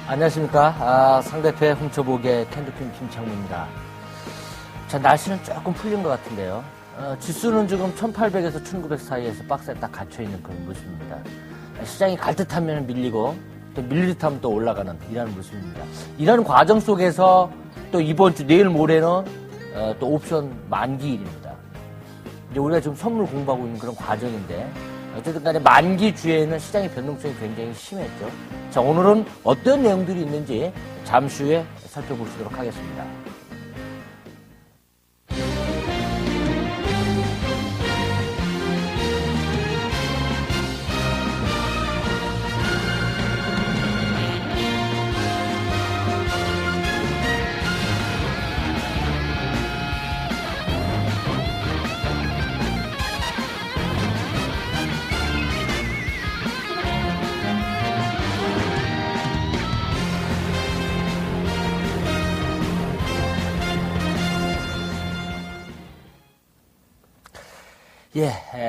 안녕하십니까. 상대표의 훔쳐보기의 캔드핀 김창무입니다. 자, 날씨는 조금 풀린 것 같은데요. 지수는 지금 1800에서 1900 사이에서 박스에 딱 갇혀있는 그런 모습입니다. 시장이 갈 듯하면 밀리고 또 밀릴 듯하면 또 올라가는 이런 모습입니다. 이런 과정 속에서 또 이번 주 내일 모레는 또 옵션 만기일입니다. 이제 우리가 지금 선물 공부하고 있는 그런 과정인데 어쨌든 간에 만기 주에는 시장의 변동성이 굉장히 심했죠. 자, 오늘은 어떤 내용들이 있는지 잠시 후에 살펴보시도록 하겠습니다.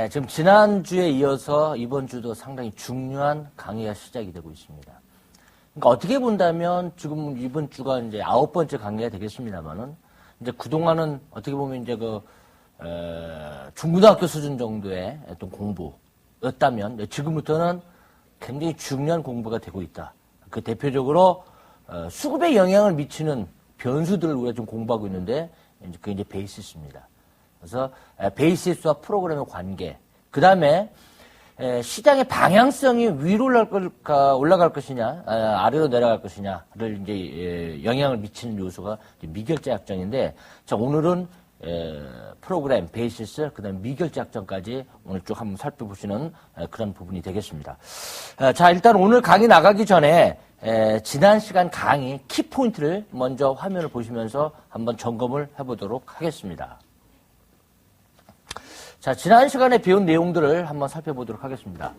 지금 지난주에 이어서 이번 주도 상당히 중요한 강의가 시작이 되고 있습니다. 그러니까 어떻게 본다면 지금 이번 주가 이제 9번째 강의가 되겠습니다만은 이제 그동안은 어떻게 보면 이제 중고등학교 수준 정도의 어떤 공부였다면 지금부터는 굉장히 중요한 공부가 되고 있다. 그 대표적으로 수급에 영향을 미치는 변수들을 우리가 좀 공부하고 있는데 그게 이제 베이시스입니다. 그래서 베이시스와 프로그램의 관계, 그 다음에 시장의 방향성이 위로 올라갈 것이냐, 아래로 내려갈 것이냐를 이제 영향을 미치는 요소가 미결제 약정인데, 자, 오늘은 프로그램, 베이시스, 그 다음에 미결제 약정까지 오늘 쭉 한번 살펴보시는 그런 부분이 되겠습니다. 자, 일단 오늘 강의 나가기 전에 지난 시간 강의 키포인트를 먼저 화면을 보시면서 한번 점검을 해보도록 하겠습니다. 자, 지난 시간에 배운 내용들을 한번 살펴보도록 하겠습니다.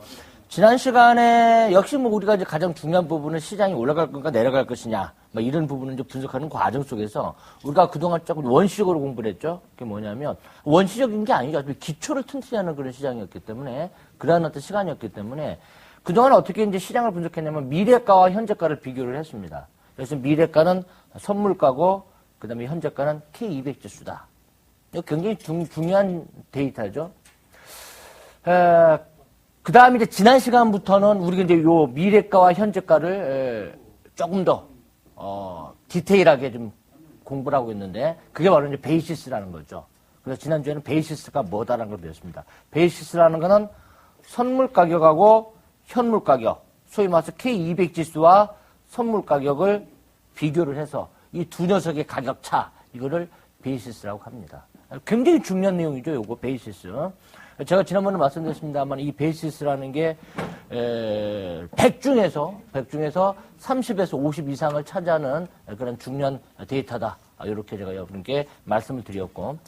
지난 시간에 역시 우리가 이제 가장 중요한 부분은 시장이 올라갈 건가 내려갈 것이냐, 이런 부분을 이제 분석하는 과정 속에서 우리가 그동안 조금 원시적으로 공부를 했죠. 그게 뭐냐면 원시적인 게 아니죠. 기초를 튼튼히 하는 그런 시장이었기 때문에 그러한 어떤 시간이었기 때문에 그동안 어떻게 이제 시장을 분석했냐면 미래가와 현재가를 비교를 했습니다. 그래서 미래가는 선물가고 그 다음에 현재가는 K200 지수다. 이거 굉장히 중요한 데이터죠. 그 다음에 이제 지난 시간부터는 우리가 이제 요 미래가와 현재가를 조금 더, 디테일하게 좀 공부를 하고 있는데, 그게 바로 이제 베이시스라는 거죠. 그래서 지난주에는 베이시스가 뭐다라는 걸 배웠습니다. 베이시스라는 거는 선물 가격하고 현물 가격, 소위 말해서 K200 지수와 선물 가격을 비교를 해서 이 두 녀석의 가격 차, 이거를 베이시스라고 합니다. 굉장히 중요한 내용이죠, 요거 베이시스. 제가 지난번에 말씀드렸습니다만 이 베이시스라는 게 100 중에서 30에서 50 이상을 차지하는 그런 중요한 데이터다. 이렇게 제가 여러분께 말씀을 드렸고,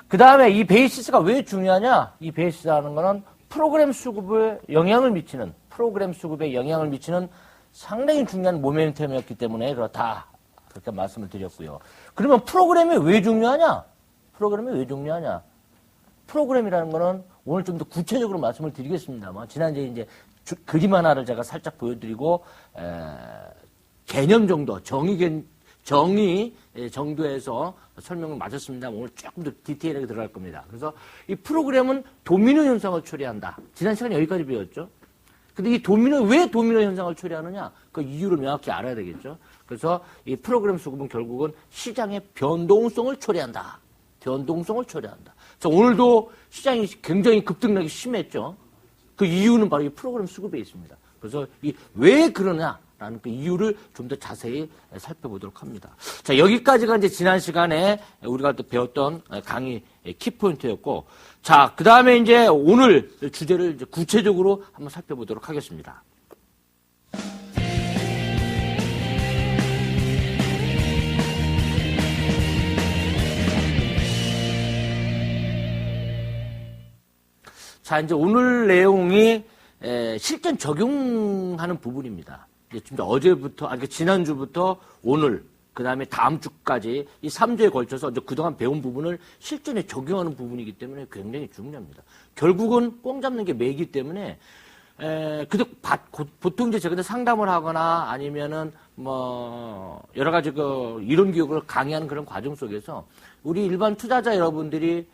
그 다음에 이 베이시스가 왜 중요하냐? 이 베이시스라는 거는 프로그램 수급에 영향을 미치는 상당히 중요한 모멘텀이었기 때문에 그렇다. 그렇게 말씀을 드렸고요. 그러면 프로그램이 왜 중요하냐? 프로그램이라는 거는 오늘 좀 더 구체적으로 말씀을 드리겠습니다만, 지난주에 이제 그림 하나를 제가 살짝 보여드리고, 개념 정도, 정의 정도에서 설명을 마쳤습니다만, 오늘 조금 더 디테일하게 들어갈 겁니다. 그래서 이 프로그램은 도미노 현상을 초래한다. 지난 시간에 여기까지 배웠죠? 근데 왜 도미노 현상을 초래하느냐? 그 이유를 명확히 알아야 되겠죠? 그래서 이 프로그램 수급은 결국은 시장의 변동성을 초래한다. 자, 오늘도 시장이 굉장히 급등락이 심했죠. 그 이유는 바로 이 프로그램 수급에 있습니다. 그래서 왜 그러냐라는 그 이유를 좀 더 자세히 살펴보도록 합니다. 자, 여기까지가 이제 지난 시간에 우리가 또 배웠던 강의 키포인트였고, 자, 그 다음에 이제 오늘 주제를 이제 구체적으로 한번 살펴보도록 하겠습니다. 자, 이제 오늘 내용이 실전 적용하는 부분입니다. 어제부터, 지난주부터 오늘, 그 다음에 다음 주까지 이 3주에 걸쳐서 이제 그동안 배운 부분을 실전에 적용하는 부분이기 때문에 굉장히 중요합니다. 결국은 꽁 잡는 게 매이기 때문에 보통 이제 제가 상담을 하거나 아니면은 여러 가지 이론 교육을 강의하는 그런 과정 속에서 우리 일반 투자자 여러분들이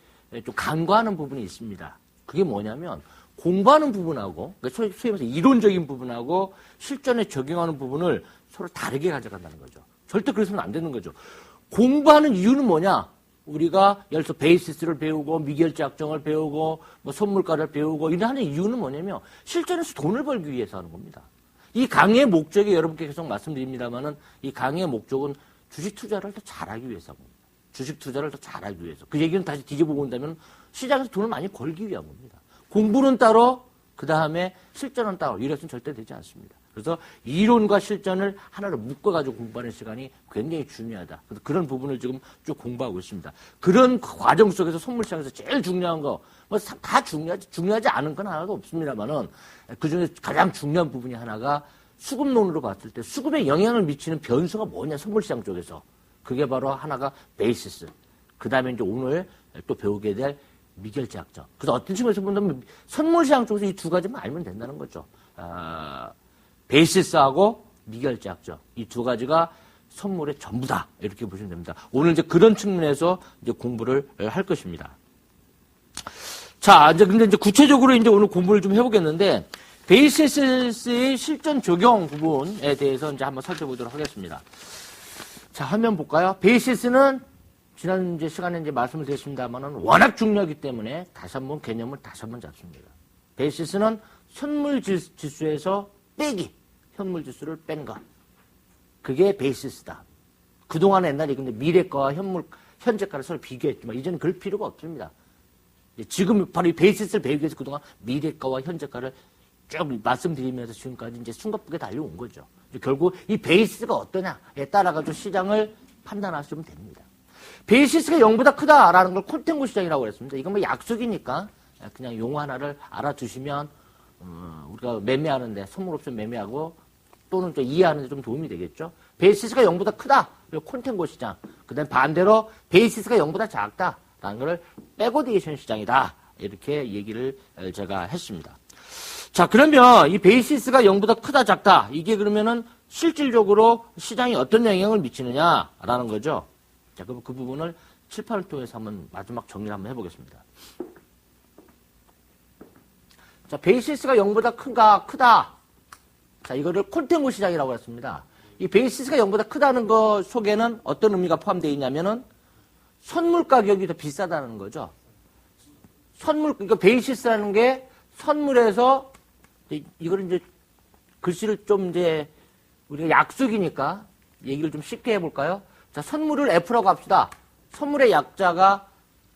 좀 간과하는 부분이 있습니다. 그게 뭐냐면 공부하는 부분하고, 그러니까 소위 말해서 이론적인 부분하고 실전에 적용하는 부분을 서로 다르게 가져간다는 거죠. 절대 그래서는 안 되는 거죠. 공부하는 이유는 뭐냐? 우리가 예를 들어서 베이시스를 배우고 미결제약정을 배우고 선물가를 배우고 이런 하는 이유는 뭐냐면 실전에서 돈을 벌기 위해서 하는 겁니다. 이 강의의 목적이 여러분께 계속 말씀드립니다만은 이 강의의 목적은 주식 투자를 더 잘하기 위해서 합니다. 주식 투자를 더 잘하기 위해서. 그 얘기는 다시 뒤집어 본다면 시장에서 돈을 많이 벌기 위한 겁니다. 공부는 따로, 그 다음에 실전은 따로. 이래서는 절대 되지 않습니다. 그래서 이론과 실전을 하나로 묶어가지고 공부하는 시간이 굉장히 중요하다. 그래서 그런 부분을 지금 쭉 공부하고 있습니다. 그런 과정 속에서 선물시장에서 제일 중요한 거, 다 중요하지 않은 건 하나도 없습니다만은 그 중에 가장 중요한 부분이 하나가 수급론으로 봤을 때 수급에 영향을 미치는 변수가 뭐냐, 선물시장 쪽에서. 그게 바로 하나가 베이시스. 그 다음에 이제 오늘 또 배우게 될 미결제약정. 그래서 어떤 측면에서 본다면 선물시장 쪽에서 이 두 가지만 알면 된다는 거죠. 베이시스하고 미결제약정. 이 두 가지가 선물의 전부다. 이렇게 보시면 됩니다. 오늘 이제 그런 측면에서 이제 공부를 할 것입니다. 자, 근데 이제 구체적으로 이제 오늘 공부를 좀 해보겠는데, 베이시스의 실전 적용 부분에 대해서 이제 한번 살펴보도록 하겠습니다. 자, 화면 볼까요? 베이시스는 지난 이제 시간에 이제 말씀을 드렸습니다만은 워낙 중요하기 때문에 다시 한번 개념을 다시 한번 잡습니다. 베이시스는 현물 지수에서 빼기, 현물 지수를 뺀 것. 그게 베이시스다. 그동안 옛날에 근데 미래가와 현재가를 서로 비교했지만 이제는 그럴 필요가 없습니다. 지금 바로 이 베이시스를 배우기 위해서 그동안 미래가와 현재가를 쭉 말씀드리면서 지금까지 이제 숨가쁘게 달려온 거죠. 결국 이 베이시스가 어떠냐에 따라가지고 시장을 판단하시면 됩니다. 베이시스가 0보다 크다라는 걸 콘텐고 시장이라고 그랬습니다. 이건 뭐 약속이니까 그냥 용어 하나를 알아두시면 우리가 매매하는데 선물 옵션 매매하고 또는 또 이해하는 데 좀 도움이 되겠죠. 베이시스가 0보다 크다. 콘텐고 시장. 그 다음에 반대로 베이시스가 0보다 작다라는 걸 백오디에이션 시장이다. 이렇게 얘기를 제가 했습니다. 자, 그러면 이 베이시스가 0보다 크다, 작다. 이게 그러면은 실질적으로 시장에 어떤 영향을 미치느냐라는 거죠. 자, 그럼 그 부분을 칠판을 통해서 한번 마지막 정리를 한번 해보겠습니다. 자, 베이시스가 0보다 크다. 자, 이거를 콘텐고 시장이라고 했습니다. 이 베이시스가 0보다 크다는 거 속에는 어떤 의미가 포함되어 있냐면은 선물 가격이 더 비싸다는 거죠. 그러니까 베이시스라는 게 선물에서 이거를 이제 글씨를 좀 이제 우리가 약속이니까 얘기를 좀 쉽게 해볼까요? 자, 선물을 F라고 합시다. 선물의 약자가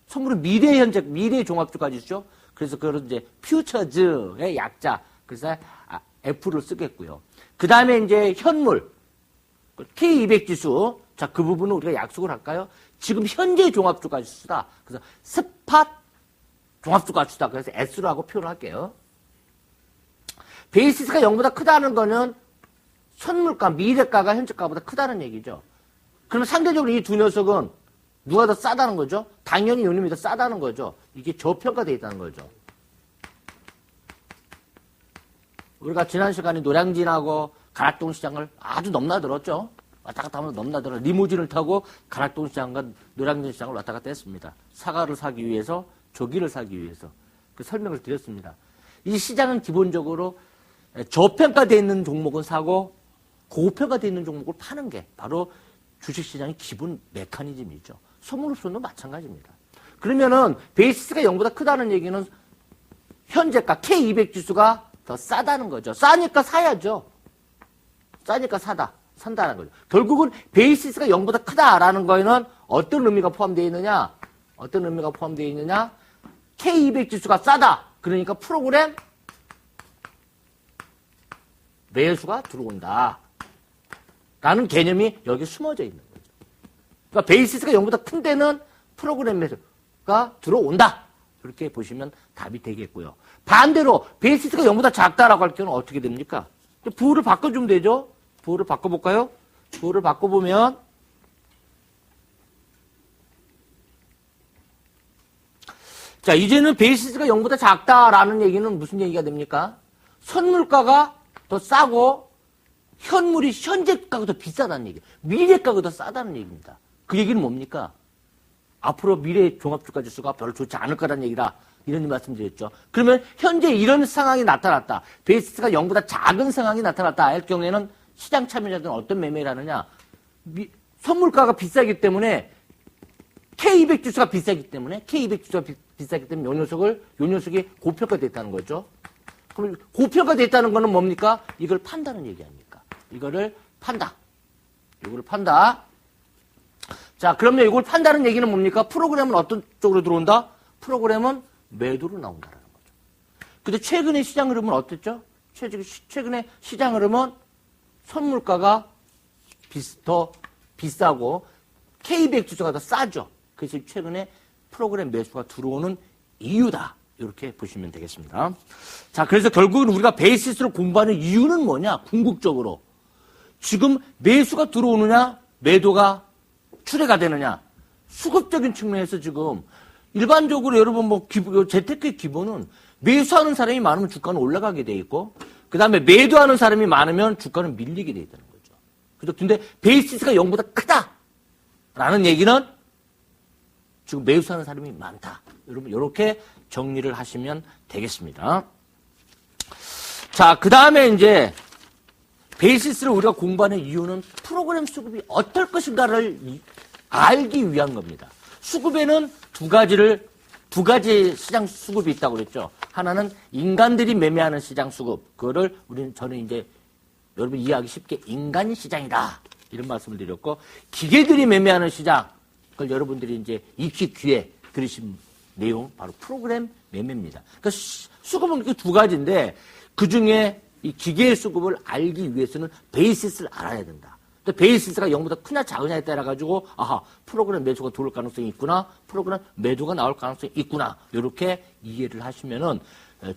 선물은 미래 종합주까지 있죠. 그래서 그걸 이제 퓨처즈의 약자. 그래서 F를 쓰겠고요. 그 다음에 이제 현물 K200 지수. 자, 그 부분은 우리가 약속을 할까요? 지금 현재 종합주까지 쓰다. 그래서 스팟 종합주까지 쓰다. 그래서 S로 하고 표현을 할게요. 베이시스가 0보다 크다는 거는 선물가, 미래가가 현재가보다 크다는 얘기죠. 그러면 상대적으로 이 두 녀석은 누가 더 싸다는 거죠? 당연히 요놈이 더 싸다는 거죠. 이게 저평가되어 있다는 거죠. 우리가 지난 시간에 노량진하고 가락동 시장을 아주 넘나들었죠. 왔다 갔다 하면서 넘나들어. 리무진을 타고 가락동 시장과 노량진 시장을 왔다 갔다 했습니다. 사과를 사기 위해서, 조기를 사기 위해서. 그 설명을 드렸습니다. 이 시장은 기본적으로 저평가되어 있는 종목은 사고 고평가되어 있는 종목을 파는 게 바로 주식시장의 기본 메커니즘이죠. 선물옵션도 마찬가지입니다. 그러면은 베이시스가 0보다 크다는 얘기는 현재가 K200 지수가 더 싸다는 거죠. 싸니까 사야죠. 싸니까 산다는 거죠. 결국은 베이시스가 0보다 크다라는 거에는 어떤 의미가 포함되어 있느냐? K200 지수가 싸다. 그러니까 프로그램 매수가 들어온다. 라는 개념이 여기 숨어져 있는 거죠. 그러니까 베이시스가 0보다 큰 데는 프로그램 매수가 들어온다. 그렇게 보시면 답이 되겠고요. 반대로 베이시스가 0보다 작다라고 할 경우는 어떻게 됩니까? 부호를 바꿔주면 되죠. 부호를 바꿔볼까요? 부호를 바꿔보면 자, 이제는 베이시스가 0보다 작다라는 얘기는 무슨 얘기가 됩니까? 선물가가 더 싸고 현물이 현재가가 더 비싸다는 얘기예요. 미래가가 더 싸다는 얘기입니다. 그 얘기는 뭡니까? 앞으로 미래 종합주가지수가 별로 좋지 않을 거라는 얘기다. 이런 말씀드렸죠. 그러면 현재 이런 상황이 나타났다. 베이시스가 0보다 작은 상황이 나타났다 할 경우에는 시장 참여자들은 어떤 매매를 하느냐. 선물가가 비싸기 때문에 K200 지수가 비싸기 때문에 K200 지수가 비싸기 때문에 요 녀석이 고평가됐다는 거죠. 그럼 고평가됐다는 거는 뭡니까? 이걸 판다는 얘기 아닙니까? 이거를 판다. 이거를 판다. 자, 그러면 이걸 판다는 얘기는 뭡니까? 프로그램은 어떤 쪽으로 들어온다? 프로그램은 매도로 나온다는 거죠. 근데 최근에 시장 흐름은 어땠죠? 최근에 시장 흐름은 선물가가 더 비싸고 K200 지수가 더 싸죠. 그래서 최근에 프로그램 매수가 들어오는 이유다. 이렇게 보시면 되겠습니다. 자, 그래서 결국은 우리가 베이시스를 공부하는 이유는 뭐냐? 궁극적으로. 지금 매수가 들어오느냐? 매도가 출회가 되느냐? 수급적인 측면에서 지금 일반적으로 여러분 재테크의 기본은 매수하는 사람이 많으면 주가는 올라가게 돼 있고 그 다음에 매도하는 사람이 많으면 주가는 밀리게 돼 있다는 거죠. 근데 베이시스가 0보다 크다라는 얘기는 지금 매수하는 사람이 많다. 여러분 이렇게 정리를 하시면 되겠습니다. 자, 그 다음에 이제 베이시스를 우리가 공부하는 이유는 프로그램 수급이 어떨 것인가를 알기 위한 겁니다. 수급에는 두 가지 시장 수급이 있다고 그랬죠. 하나는 인간들이 매매하는 시장 수급. 그거를 저는 이제 여러분 이해하기 쉽게 인간 시장이다. 이런 말씀을 드렸고, 기계들이 매매하는 시장. 그걸 여러분들이 이제 익히 귀에 들으신 내용, 바로 프로그램 매매입니다. 그러니까 수급은 두 가지인데, 그 중에 이 기계의 수급을 알기 위해서는 베이시스를 알아야 된다. 근데 베이시스가 0보다 크냐 작으냐에 따라가지고, 아하, 프로그램 매수가 들어올 가능성이 있구나, 프로그램 매도가 나올 가능성이 있구나, 이렇게 이해를 하시면은,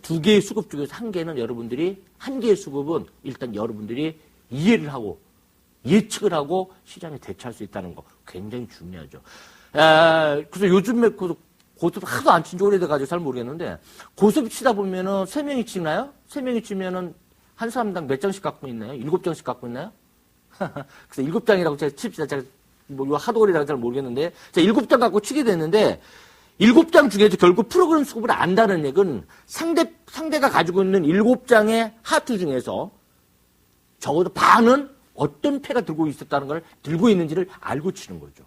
두 개의 수급 중에서 한 개의 수급은 일단 여러분들이 이해를 하고, 예측을 하고 시장에 대처할 수 있다는 거 굉장히 중요하죠. 그래서 요즘에 고수업 하도 안 친 지 오래돼가지고 잘 모르겠는데, 고수업 치다 보면은 3명이 치나요? 3명이 치면은 한 사람당 몇 장씩 갖고 있나요? 7장씩 갖고 있나요? 그래서 7장이라고 제가 칩시다. 제가 이거 하도 오래돼서 잘 모르겠는데, 제가 7장 갖고 치게 됐는데, 7장 중에서 결국 프로그램 수급을 안다는 얘기는 상대가 가지고 있는 7장의 하트 중에서 적어도 반은 어떤 패가 들고 있는지를 알고 치는 거죠.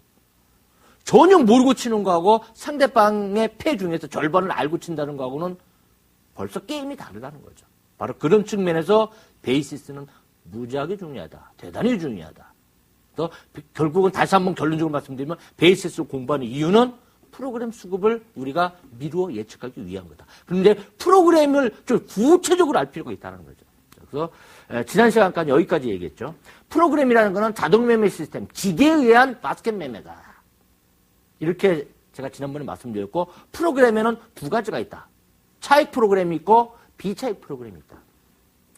전혀 모르고 치는 거하고 상대방의 패 중에서 절반을 알고 친다는 거하고는 벌써 게임이 다르다는 거죠. 바로 그런 측면에서 베이시스는 무지하게 중요하다. 대단히 중요하다. 또 결국은 다시 한번 결론적으로 말씀드리면 베이시스를 공부하는 이유는 프로그램 수급을 우리가 미루어 예측하기 위한 거다. 그런데 프로그램을 좀 구체적으로 알 필요가 있다는 거죠. 그래서 지난 시간까지 여기까지 얘기했죠. 프로그램이라는 것은 자동 매매 시스템, 기계에 의한 바스켓 매매다. 이렇게 제가 지난번에 말씀드렸고, 프로그램에는 두 가지가 있다. 차익 프로그램이 있고 비차익 프로그램이 있다.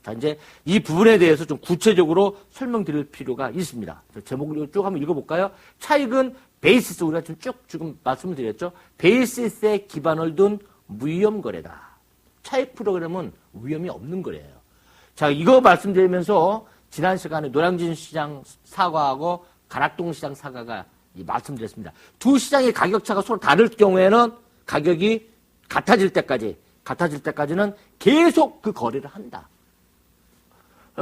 자, 이제 이 부분에 대해서 좀 구체적으로 설명드릴 필요가 있습니다. 제목을 쭉 한번 읽어볼까요? 차익은 베이시스, 우리가 지금 말씀을 드렸죠. 베이시스에 기반을 둔 무위험 거래다. 차익 프로그램은 위험이 없는 거래예요. 자, 이거 말씀드리면서 지난 시간에 노량진 시장 사과하고 가락동 시장 사과가 말씀드렸습니다. 두 시장의 가격차가 서로 다를 경우에는 가격이 같아질 때까지는 계속 그 거래를 한다.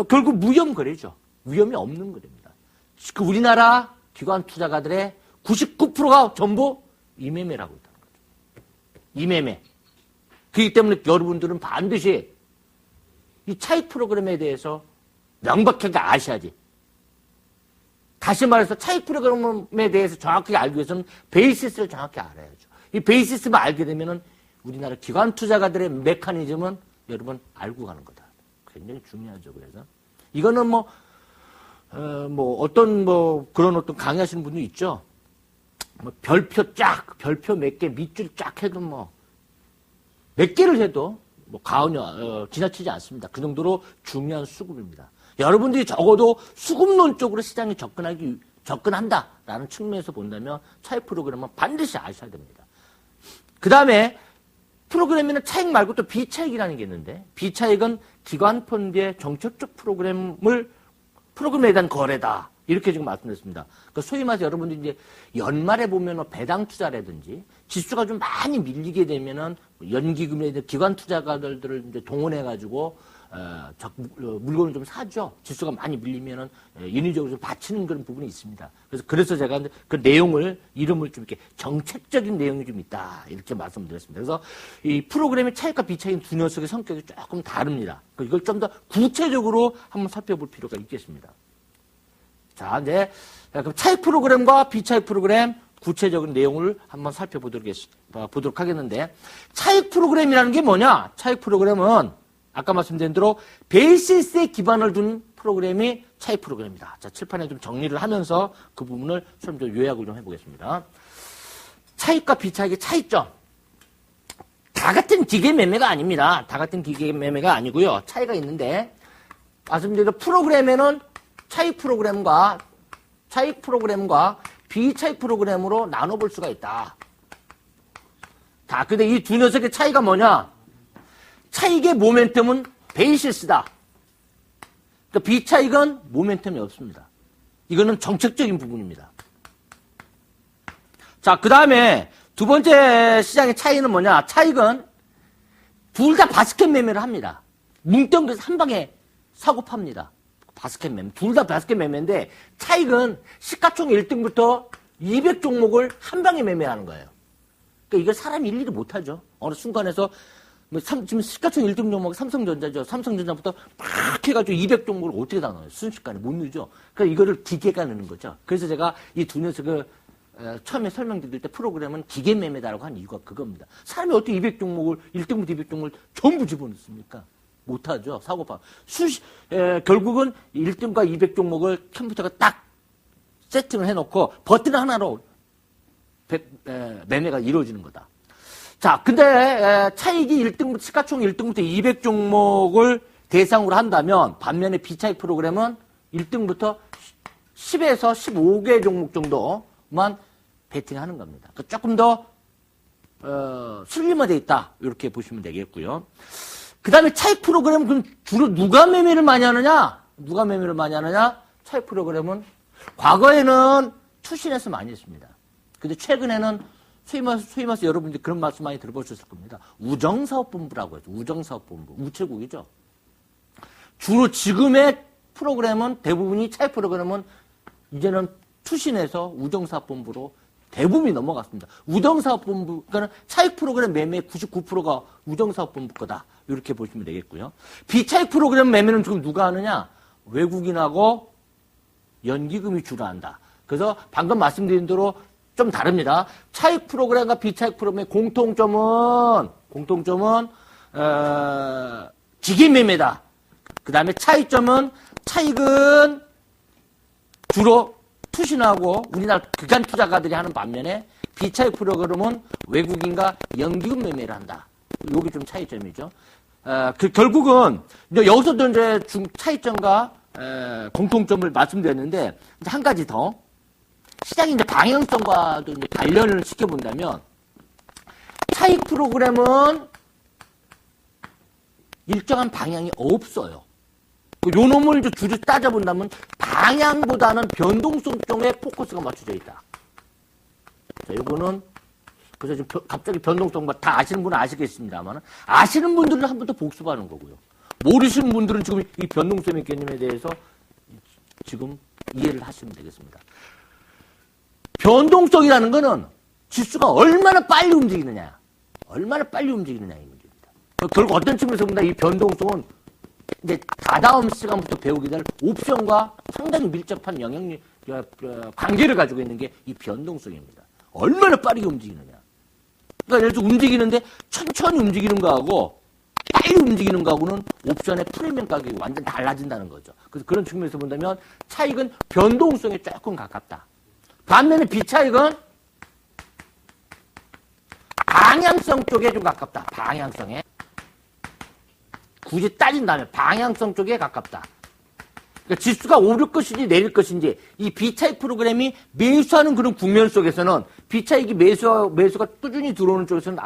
결국 무위험 거래죠. 위험이 없는 거래입니다. 그 우리나라 기관 투자가들의 99%가 전부 이매매라고 있다는 거죠. 이매매. 그렇기 때문에 여러분들은 반드시 이 차익 프로그램에 대해서 명백하게 아셔야지. 다시 말해서 차익 프로그램에 대해서 정확하게 알기 위해서는 베이시스를 정확히 알아야죠. 이 베이시스만 알게 되면은 우리나라 기관 투자가들의 메커니즘은 여러분 알고 가는 거다. 굉장히 중요하죠. 그래서 이거는 그런 어떤 강의하시는 분도 있죠. 별표 몇 개, 밑줄 쫙 해도 몇 개를 해도 지나치지 않습니다. 그 정도로 중요한 수급입니다. 여러분들이 적어도 수급론적으로 시장에 접근한다라는 측면에서 본다면 차익 프로그램은 반드시 아셔야 됩니다. 그 다음에 프로그램에는 차익 말고 또 비차익이라는 게 있는데, 비차익은 기관 펀드의 정책적 프로그램에 대한 거래다. 이렇게 지금 말씀드렸습니다. 그 소위 말해서 여러분들이 이제 연말에 보면 배당 투자라든지 지수가 좀 많이 밀리게 되면은 연기금에 기관 투자가들을 이제 동원해가지고 물건을 좀 사죠. 지수가 많이 밀리면은 인위적으로 좀 받치는 그런 부분이 있습니다. 그래서 제가 그 내용을 이름을 좀 이렇게 정책적인 내용이 좀 있다 이렇게 말씀드렸습니다. 그래서 이 프로그램의 차익과 비차익 두 녀석의 성격이 조금 다릅니다. 이걸 좀 더 구체적으로 한번 살펴볼 필요가 있겠습니다. 자, 이제 그럼 차익 프로그램과 비차익 프로그램 구체적인 내용을 한번 살펴보도록 하겠는데, 차익 프로그램이라는 게 뭐냐? 차익 프로그램은 아까 말씀드린 대로 베이시스에 기반을 둔 프로그램이 차익 프로그램이다. 자, 칠판에 좀 정리를 하면서 그 부분을 좀 요약을 좀 해보겠습니다. 차익과 비차익의 차이점. 다 같은 기계 매매가 아닙니다. 다 같은 기계 매매가 아니고요. 차이가 있는데, 말씀드린 대로 프로그램에는 차익 프로그램과 비차익 프로그램으로 나눠볼 수가 있다. 자, 근데 이 두 녀석의 차이가 뭐냐? 차익의 모멘텀은 베이시스다. 그러니까 비차익은 모멘텀이 없습니다. 이거는 정책적인 부분입니다. 자, 그 다음에 두 번째 시장의 차이는 뭐냐? 차익은 둘 다 바스켓 매매를 합니다. 뭉뚱그려서 한 방에 사고 팝니다. 바스켓 매매. 둘 다 바스켓 매매인데 차익은 시가총 1등부터 200종목을 한 방에 매매하는 거예요. 그러니까 이걸 사람이 일일이 못하죠. 어느 순간에서 지금 시가총 1등 종목이 삼성전자죠. 삼성전자부터 막 해가지고 200종목을 어떻게 다 넣어요? 순식간에 못 넣죠. 그러니까 이거를 기계가 넣는 거죠. 그래서 제가 이 두 녀석을 처음에 설명드릴 때 프로그램은 기계 매매다라고 한 이유가 그겁니다. 사람이 어떻게 200종목을 1등부터 200종목을 전부 집어넣습니까? 못하죠. 사고파. 결국은 1등과 200종목을 컴퓨터가 딱 세팅을 해놓고 버튼 하나로 매매가 이루어지는 거다. 자, 근데 차익이 1등부터 시가총 1등부터 200종목을 대상으로 한다면 반면에 비차익 프로그램은 1등부터 10에서 15개 종목 정도만 베팅하는 겁니다. 그러니까 조금 더 슬림화되어 있다. 이렇게 보시면 되겠고요. 그 다음에 차익 프로그램은 그럼 주로 누가 매매를 많이 하느냐? 차익 프로그램은 과거에는 투신해서 많이 했습니다. 근데 최근에는 소위 말해서 여러분들이 그런 말씀 많이 들어보셨을 겁니다. 우정사업본부라고 해서 우정사업본부, 우체국이죠. 주로 지금의 프로그램은 대부분이 차익 프로그램은 이제는 투신해서 우정사업본부로 대부분이 넘어갔습니다. 우정사업본부, 그러니까 차익 프로그램 매매의 99%가 우정사업본부 거다. 이렇게 보시면 되겠고요. 비차익 프로그램 매매는 지금 누가 하느냐? 외국인하고 연기금이 주로 한다. 그래서 방금 말씀드린 대로 좀 다릅니다. 차익 프로그램과 비차익 프로그램의 공통점은 기계 매매다. 그 다음에 차이점은 차익은 주로 투신하고 우리나라 기관 투자가들이 하는 반면에 비차익 프로그램은 외국인과 연기금 매매를 한다. 요게 좀 차이점이죠. 결국은 여기서도 이제 차이점과 공통점을 말씀드렸는데 이제 한 가지 더 시장의 이제 방향성과도 이제 관련을 시켜본다면 차익 프로그램은 일정한 방향이 없어요. 요 놈을 이제 줄여 따져본다면 방향보다는 변동성 쪽에 포커스가 맞춰져 있다. 자, 요거는 그래서 지금 갑자기 변동성과 다 아시는 분은 아시겠습니다만 아시는 분들은 한 번 더 복습하는 거고요. 모르시는 분들은 지금 이 변동성의 개념에 대해서 지금 이해를 하시면 되겠습니다. 변동성이라는 거는 지수가 얼마나 빨리 움직이느냐 이 문제입니다. 결국 어떤 측면에서 본다 이 변동성은 이제 다다음 시간부터 배우게 될 옵션과 상당히 밀접한 관계를 가지고 있는 게 이 변동성입니다. 얼마나 빠르게 움직이느냐. 그러니까 예를 들어 움직이는데 천천히 움직이는 거하고 빨리 움직이는 거하고는 옵션의 프리미엄 가격이 완전 달라진다는 거죠. 그래서 그런 측면에서 본다면 차익은 변동성에 조금 가깝다. 반면에 비차익은 방향성 쪽에 좀 가깝다. 방향성에. 굳이 따진다면 방향성 쪽에 가깝다. 그러니까 지수가 오를 것인지 내릴 것인지 이 B차익 프로그램이 매수하는 그런 국면 속에서는 B차익이 매수가 꾸준히 들어오는 쪽에서는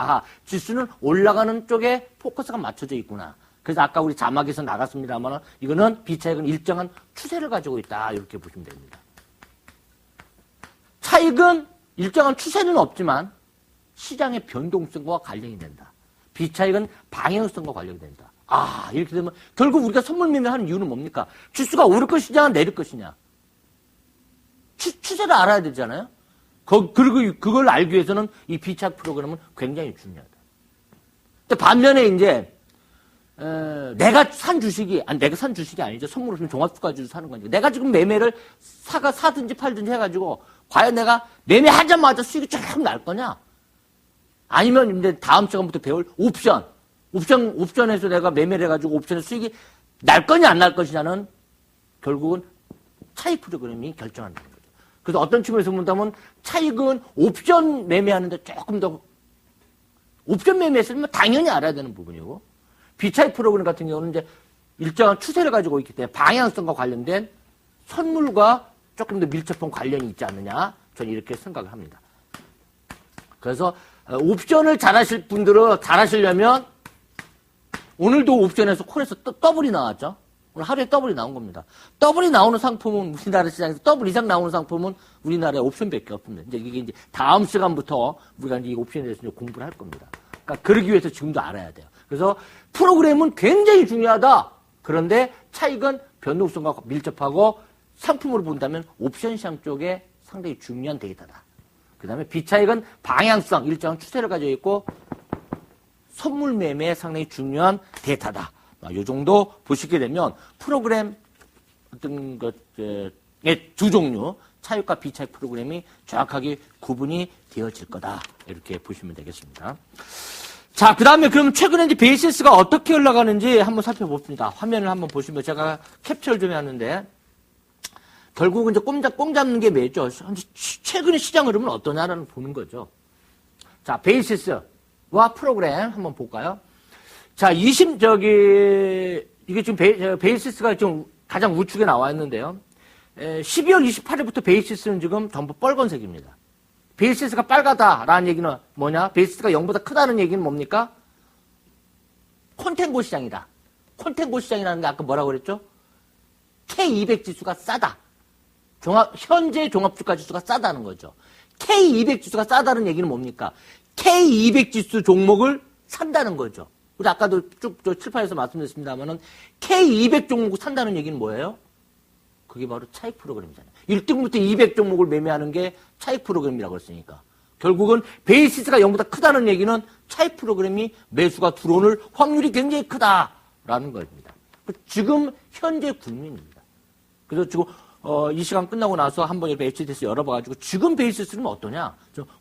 지수는 올라가는 쪽에 포커스가 맞춰져 있구나. 그래서 아까 우리 자막에서 나갔습니다만 이거는 B차익은 일정한 추세를 가지고 있다. 이렇게 보시면 됩니다. 차익은 일정한 추세는 없지만 시장의 변동성과 관련이 된다. B차익은 방향성과 관련이 된다. 이렇게 되면 결국 우리가 선물 매매하는 이유는 뭡니까? 지수가 오를 것이냐 내릴 것이냐. 추세를 알아야 되잖아요. 그리고 그걸 알기 위해서는 이 B차익 프로그램은 굉장히 중요하다. 근데 반면에 이제 내가 산 주식이 아니죠. 선물을 주면 종합주가지수 사는 거니까. 내가 지금 매매를 사든지 팔든지 해가지고 과연 내가 매매하자마자 수익이 쫙 날 거냐? 아니면 이제 다음 시간부터 배울 옵션에서 내가 매매를 해가지고 옵션의 수익이 날 거냐 안 날 것이냐는 결국은 차익 프로그램이 결정한다는 거죠. 그래서 어떤 측면에서 본다면 차익은 옵션 매매하는데 조금 더 옵션 매매했으면 당연히 알아야 되는 부분이고 B차익 프로그램 같은 경우는 이제 일정한 추세를 가지고 있기 때문에 방향성과 관련된 선물과 조금 더 밀접한 관련이 있지 않느냐 저는 이렇게 생각을 합니다. 그래서 옵션을 잘하실 분들은 잘하시려면 오늘도 옵션에서 콜에서 더블이 나왔죠. 오늘 하루에 더블이 나온 겁니다. 더블이 나오는 상품은 우리나라 시장에서 더블 이상 나오는 상품은 우리나라에 옵션밖에 없습니다. 이게 이제 다음 시간부터 우리가 이제 이 옵션에 대해서 이제 공부를 할 겁니다. 그러니까 그러기 위해서 지금도 알아야 돼요. 그래서 프로그램은 굉장히 중요하다. 그런데 차익은 변동성과 밀접하고 상품으로 본다면 옵션 시장 쪽에 상당히 중요한 데이터다. 그 다음에 B차익은 방향성, 일정한 추세를 가지고 있고 선물 매매에 상당히 중요한 데이터다. 이 정도 보시게 되면 프로그램 어떤 것의 두 종류, 차익과 B차익 프로그램이 정확하게 구분이 되어질 거다. 이렇게 보시면 되겠습니다. 자, 그 다음에 그럼 최근에 이제 베이시스가 어떻게 올라가는지 한번 살펴봅니다. 화면을 한번 보시면 제가 캡처를 좀 해놨는데, 결국은 이제 꽁 잡는 게 뭐죠? 최근의 시장 흐름은 어떠냐라는 보는 거죠. 자, 베이시스와 프로그램 한번 볼까요? 자, 이게 지금 베이시스가 좀 가장 우측에 나와 있는데요. 12월 28일부터 베이시스는 지금 전부 빨간색입니다. 베이시스가 빨갛다라는 얘기는 뭐냐? 베이시스가 0보다 크다는 얘기는 뭡니까? 콘텐고 시장이다. 콘텐고 시장이라는 게 아까 뭐라고 그랬죠? K200 지수가 싸다. 현재 종합주가 지수가 싸다는 거죠. K200 지수가 싸다는 얘기는 뭡니까? K200 지수 종목을 산다는 거죠. 우리 아까도 쭉 칠판에서 말씀드렸습니다만은 K200 종목을 산다는 얘기는 뭐예요? 그게 바로 차익 프로그램이잖아요. 1등부터 200 종목을 매매하는 게 차익 프로그램이라고 했으니까. 결국은 베이시스가 0보다 크다는 얘기는 차익 프로그램이 매수가 들어오는 확률이 굉장히 크다라는 겁니다. 지금 현재 국면입니다. 그래서 지금 이 시간 끝나고 나서 한번 이렇게 HDS 열어봐가지고 지금 베이시스는 어떠냐?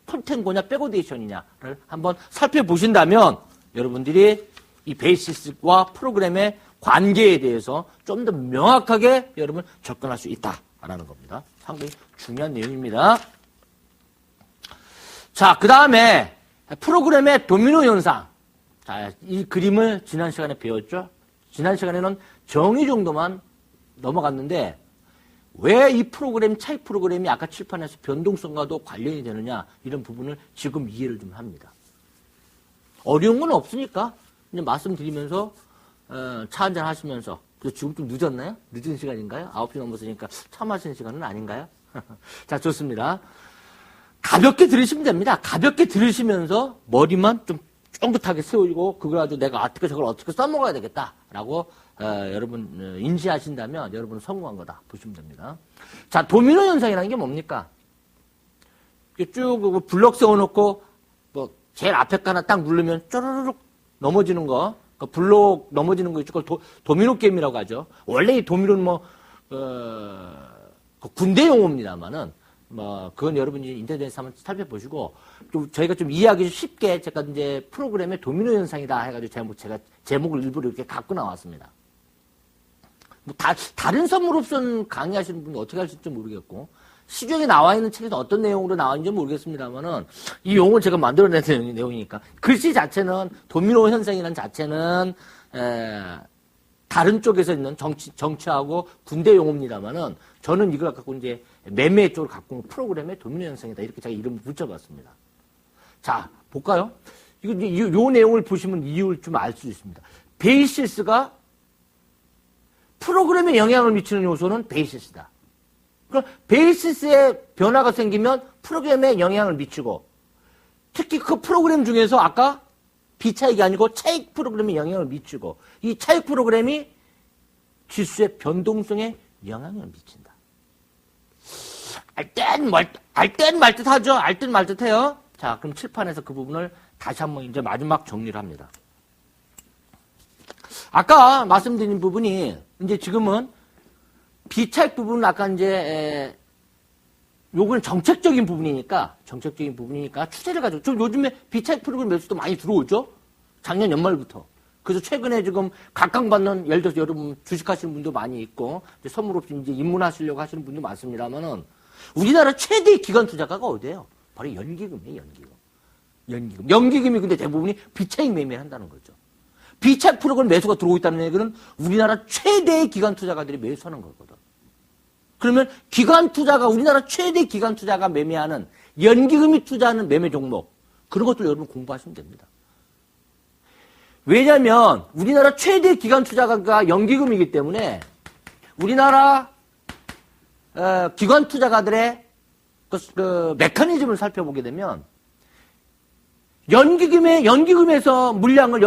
콘텐고냐 백오데이션이냐를 한번 살펴보신다면 여러분들이 이 베이시스와 프로그램의 관계에 대해서 좀 더 명확하게 여러분 접근할 수 있다라는 겁니다. 상당히 중요한 내용입니다. 자, 그 다음에 프로그램의 도미노 현상. 자, 이 그림을 지난 시간에 배웠죠? 지난 시간에는 정의 정도만 넘어갔는데 왜 이 프로그램, 차익 프로그램이 아까 칠판에서 변동성과도 관련이 되느냐 이런 부분을 지금 이해를 좀 합니다. 어려운 건 없으니까 이제 말씀드리면서 차 한잔 하시면서 지금 좀 늦었나요? 늦은 시간인가요? 9시 넘었으니까 차 마시는 시간은 아닌가요? 자, 좋습니다. 가볍게 들으시면 됩니다. 가볍게 들으시면서 머리만 좀 쫑긋하게 세우고 그걸 가지고 내가 저걸 어떻게 써먹어야 되겠다라고 여러분 인지하신다면 여러분은 성공한 거다 보시면 됩니다. 자, 도미노 현상이라는 게 뭡니까? 쭉 블럭 세워놓고 뭐 제일 앞에 거 하나 딱 누르면 쪼르륵 넘어지는 거, 블록 넘어지는 거 있죠. 그걸 도미노 게임이라고 하죠. 원래 이 도미노는 군대 용어입니다만은 그건 여러분이 인터넷에서 한번 살펴보시고 좀 저희가 좀 이해하기 쉽게 제가 이제 프로그램의 도미노 현상이다 해가지고 제가 제목을 일부러 이렇게 갖고 나왔습니다. 다른 선물 옵션 강의하시는 분이 어떻게 하실지 모르겠고 시중에 나와 있는 책에서 어떤 내용으로 나왔는지 모르겠습니다만은 이 용어를 제가 만들어낸 내용이니까 글씨 자체는 도미노 현상이라는 자체는 다른 쪽에서 있는 정치하고 군대 용어입니다만은 저는 이걸 갖고 이제 매매 쪽으로 갖고 있는 프로그램의 도미노 현상이다. 이렇게 제가 이름을 붙여봤습니다. 자, 볼까요? 요 내용을 보시면 이유를 좀 알 수 있습니다. 베이시스가 프로그램에 영향을 미치는 요소는 베이시스다. 그럼 베이시스에 변화가 생기면 프로그램에 영향을 미치고 특히 그 프로그램 중에서 아까 비차익이 아니고 차익 프로그램에 영향을 미치고 이 차익 프로그램이 지수의 변동성에 영향을 미친다. 알 땐 말듯하죠. 알 듯 말듯해요. 자, 그럼 칠판에서 그 부분을 다시 한번 이제 마지막 정리를 합니다. 아까 말씀드린 부분이 이제 지금은 비차익 부분은 아까 이제 요거는 정책적인 부분이니까 추세를 가지고 좀 요즘에 비차익 프로그램 매수도 많이 들어오죠. 작년 연말부터. 그래서 최근에 지금 각광받는 예를 들어서 여러분 주식하시는 분도 많이 있고 이제 선물 없이 이제 입문하시려고 하시는 분도 많습니다만은 우리나라 최대 기관 투자가가 어디예요? 바로 연기금이에요. 연기금이 근데 대부분이 비차익 매매를 한다는 거죠. 비차익 프로그램 매수가 들어오고 있다는 얘기는 우리나라 최대의 기관 투자가들이 매수하는 거거든. 그러면 우리나라 최대 기관 투자가 매매하는 연기금이 투자하는 매매 종목, 그런 것들 여러분 공부하시면 됩니다. 왜냐하면 우리나라 최대 기관 투자가가 연기금이기 때문에 우리나라 기관 투자가들의 그 메커니즘을 살펴보게 되면 연기금에서 물량을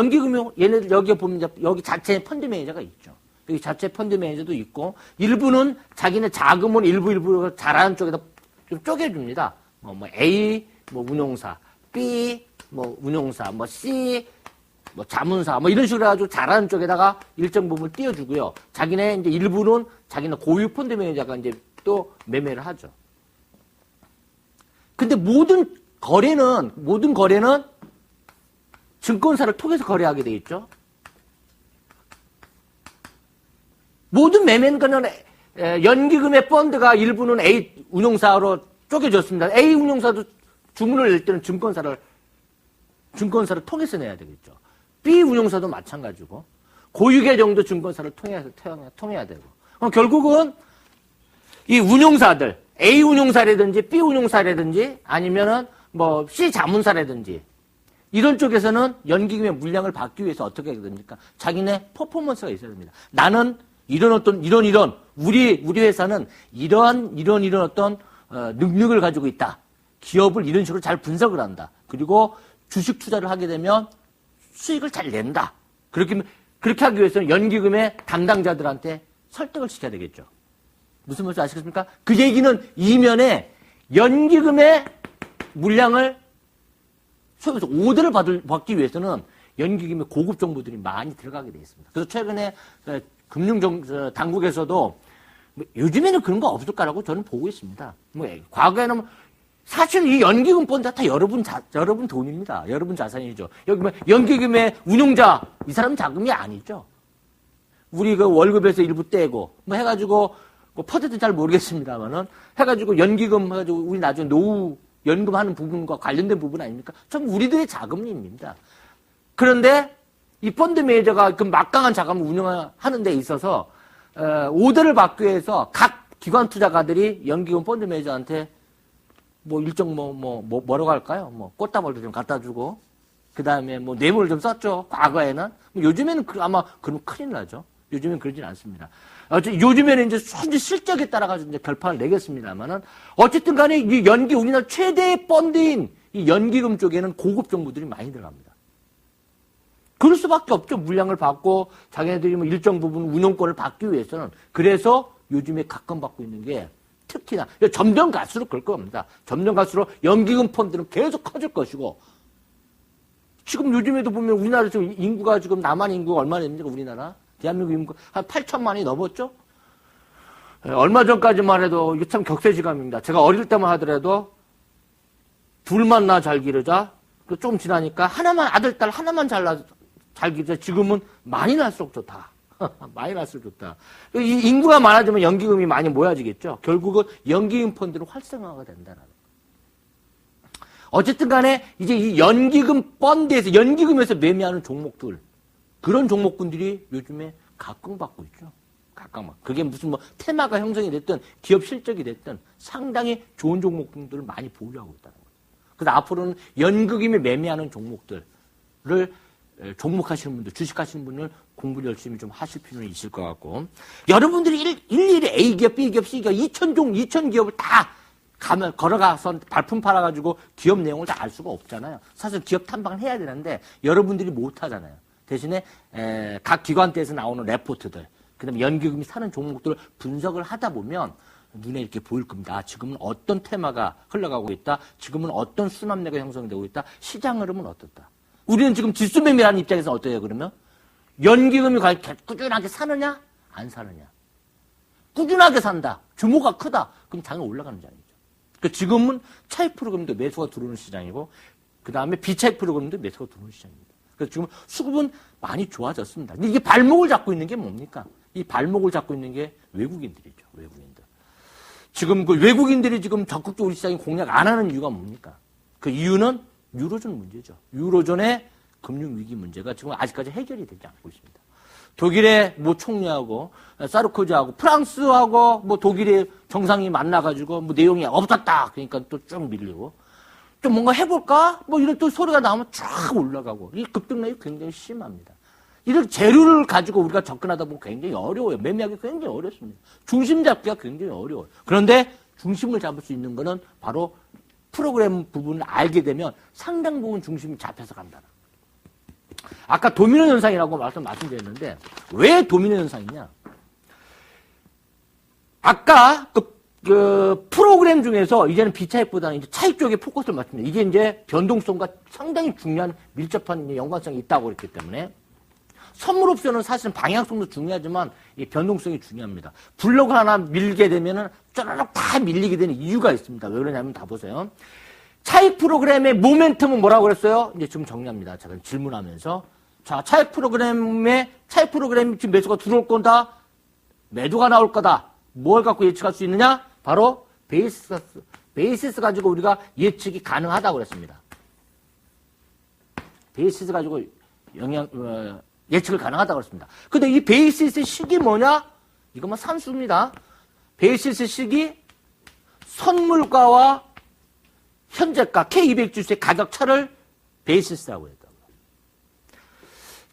얘네들 여기 보면 여기 자체 펀드 매니저가 있죠. 여기 자체 펀드 매니저도 있고 일부는 자기네 자금을 일부 잘하는 쪽에다 좀 쪼개줍니다. 뭐 A 운용사, B 운용사, C 자문사 이런 식으로 해가지고 잘하는 쪽에다가 일정 부분을 띄워주고요. 자기네 이제 일부는 자기네 고유 펀드 매니저가 이제 또 매매를 하죠. 근데 모든 거래는 증권사를 통해서 거래하게 돼 있죠. 모든 매매는 그냥 연기금의 펀드가 일부는 A 운용사로 쪼개졌습니다. A 운용사도 주문을 낼 때는 증권사를 통해서 내야 되겠죠. B 운용사도 마찬가지고 고유 계정도 증권사를 통해야 되고. 결국은 이 운용사들 A 운용사라든지 B 운용사라든지 아니면은 C 자문사라든지 이런 쪽에서는 연기금의 물량을 받기 위해서 어떻게 해야 됩니까? 자기네 퍼포먼스가 있어야 됩니다. 나는 이런 우리 회사는 이런 어떤 능력을 가지고 있다. 기업을 이런 식으로 잘 분석을 한다. 그리고 주식 투자를 하게 되면 수익을 잘 낸다. 그렇게 하기 위해서는 연기금의 담당자들한테 설득을 시켜야 되겠죠. 무슨 말인지 아시겠습니까? 그 얘기는 이면에 연기금의 물량을 소위해서 오더를 받기 위해서는 연기금의 고급 정보들이 많이 들어가게 되어 있습니다. 그래서 최근에 당국에서도 요즘에는 그런 거 없을까라고 저는 보고 있습니다. 과거에는 사실 이 연기금 펀드가 다 여러분 돈입니다. 여러분 자산이죠. 여기 연기금의 운용자 이 사람 자금이 아니죠. 우리 그 월급에서 일부 떼고 해가지고 퍼센트 잘 모르겠습니다만은 해가지고 연기금 해가지고 우리 나중에 노후 연금하는 부분과 관련된 부분 아닙니까? 전 우리들의 자금입니다. 그런데 이 펀드 매니저가 그 막강한 자금을 운영하는 데 있어서 오더를 받기 위해서 각 기관 투자가들이 연기금 펀드 매니저한테 일정 뭐라고 할까요? 꽃다발도 좀 갖다 주고 그 다음에 뇌물을 좀 썼죠. 과거에는. 요즘에는 아마 그러면 큰일 나죠. 요즘엔 그러진 않습니다. 요즘에는 이제 현재 실적에 따라가지고 이제 결판을 내겠습니다만은 어쨌든 간에 이 우리나라 최대 펀드인 이 연기금 쪽에는 고급 정보들이 많이 들어갑니다. 그럴 수밖에 없죠. 물량을 받고 자기네들이 일정 부분 운용권을 받기 위해서는. 그래서 요즘에 각광받고 있는 게 특히나 점점 갈수록 그럴 겁니다. 점점 갈수록 연기금 펀드는 계속 커질 것이고 지금 요즘에도 보면 우리나라 지금 인구가 지금 남한 인구가 얼마나 됩니까? 우리나라 대한민국 인구 한 8천만이 넘었죠? 얼마 전까지만 해도 이게 참 격세지감입니다. 제가 어릴 때만 하더라도 둘만 나 잘 기르자. 좀 지나니까 아들, 딸 하나만 잘 기르자. 지금은 많이 날수록 좋다. 많이 날수록 좋다. 이 인구가 많아지면 연기금이 많이 모여지겠죠. 결국은 연기금 펀드는 활성화가 된다는. 어쨌든 간에 이제 이 연기금 펀드에서, 연기금에서 매매하는 종목들, 그런 종목군들이 요즘에 각광받고 있죠. 각광받고. 그게 무슨 뭐 테마가 형성이 됐든 기업 실적이 됐든 상당히 좋은 종목들을 많이 보유하고 있다는 거죠. 그래서 앞으로는 연극임이 매매하는 종목들을 종목하시는 분들, 주식하시는 분들 공부를 열심히 좀 하실 필요는 있을 것 같고, 여러분들이 일일이 A기업, B기업, C기업, 2천 기업을 다 걸어가서 발품 팔아가지고 기업 내용을 다 알 수가 없잖아요. 사실 기업 탐방을 해야 되는데 여러분들이 못 하잖아요. 대신에 각 기관대에서 나오는 레포트들, 그다음에 연기금이 사는 종목들을 분석을 하다 보면 눈에 이렇게 보일 겁니다. 지금은 어떤 테마가 흘러가고 있다. 지금은 어떤 수납내가 형성되고 있다. 시장 흐름은 어떻다. 우리는 지금 지수 매매하는 입장에서 어때요, 그러면? 연기금이 꾸준하게 사느냐? 안 사느냐? 꾸준하게 산다. 규모가 크다. 그럼 당연히 올라가는 장이죠. 그러니까 지금은 차익 프로그램도 매수가 들어오는 시장이고, 그 다음에 비차익 프로그램도 매수가 들어오는 시장입니다. 그래서 지금 수급은 많이 좋아졌습니다. 근데 이게 발목을 잡고 있는 게 뭡니까? 이 발목을 잡고 있는 게 외국인들이죠. 외국인들. 지금 그 외국인들이 지금 적극적으로 우리 시장에 공략 안 하는 이유가 뭡니까? 그 이유는 유로존 문제죠. 유로존의 금융위기 문제가 지금 아직까지 해결이 되지 않고 있습니다. 독일의 뭐 총리하고 사르코지하고 프랑스하고 뭐 독일의 정상이 만나가지고 뭐 내용이 없었다. 그러니까 또 쭉 밀리고 좀 뭔가 해볼까? 뭐 이런 또 소리가 나오면 쫙 올라가고 이 급등락이 굉장히 심합니다. 이런 재료를 가지고 우리가 접근하다 보면 굉장히 어려워요. 매매하기 굉장히 어렵습니다. 중심 잡기가 굉장히 어려워요. 그런데 중심을 잡을 수 있는 거는 바로 프로그램 부분을 알게 되면 상당 부분 중심이 잡혀서 간다. 아까 도미노 현상이라고 말씀드렸는데 왜 도미노 현상이냐? 아까 그 프로그램 중에서 이제는 비차익보다는 이제 차익 쪽에 포커스를 맞춥니다. 이게 이제 변동성과 상당히 중요한 밀접한 연관성이 있다고 그랬기 때문에 선물 옵션은 사실은 방향성도 중요하지만 이 변동성이 중요합니다. 블록 하나 밀게 되면은 쪼르륵 다 밀리게 되는 이유가 있습니다. 왜 그러냐면 다 보세요. 차익 프로그램의 모멘텀은 뭐라고 그랬어요? 이제 지금 정리합니다. 제가 질문하면서. 자, 차익 프로그램이 지금 매수가 들어올 거다. 매도가 나올 거다. 뭘 갖고 예측할 수 있느냐? 바로 베이시스 가지고 우리가 예측이 가능하다고 그랬습니다. 베이시스 가지고 예측을 가능하다고 그랬습니다. 근데 이 베이시스 식이 뭐냐? 이것만 산수입니다. 베이시스 식이 선물가와 현재가 K200 지수의 가격 차를 베이시스라고 했다고.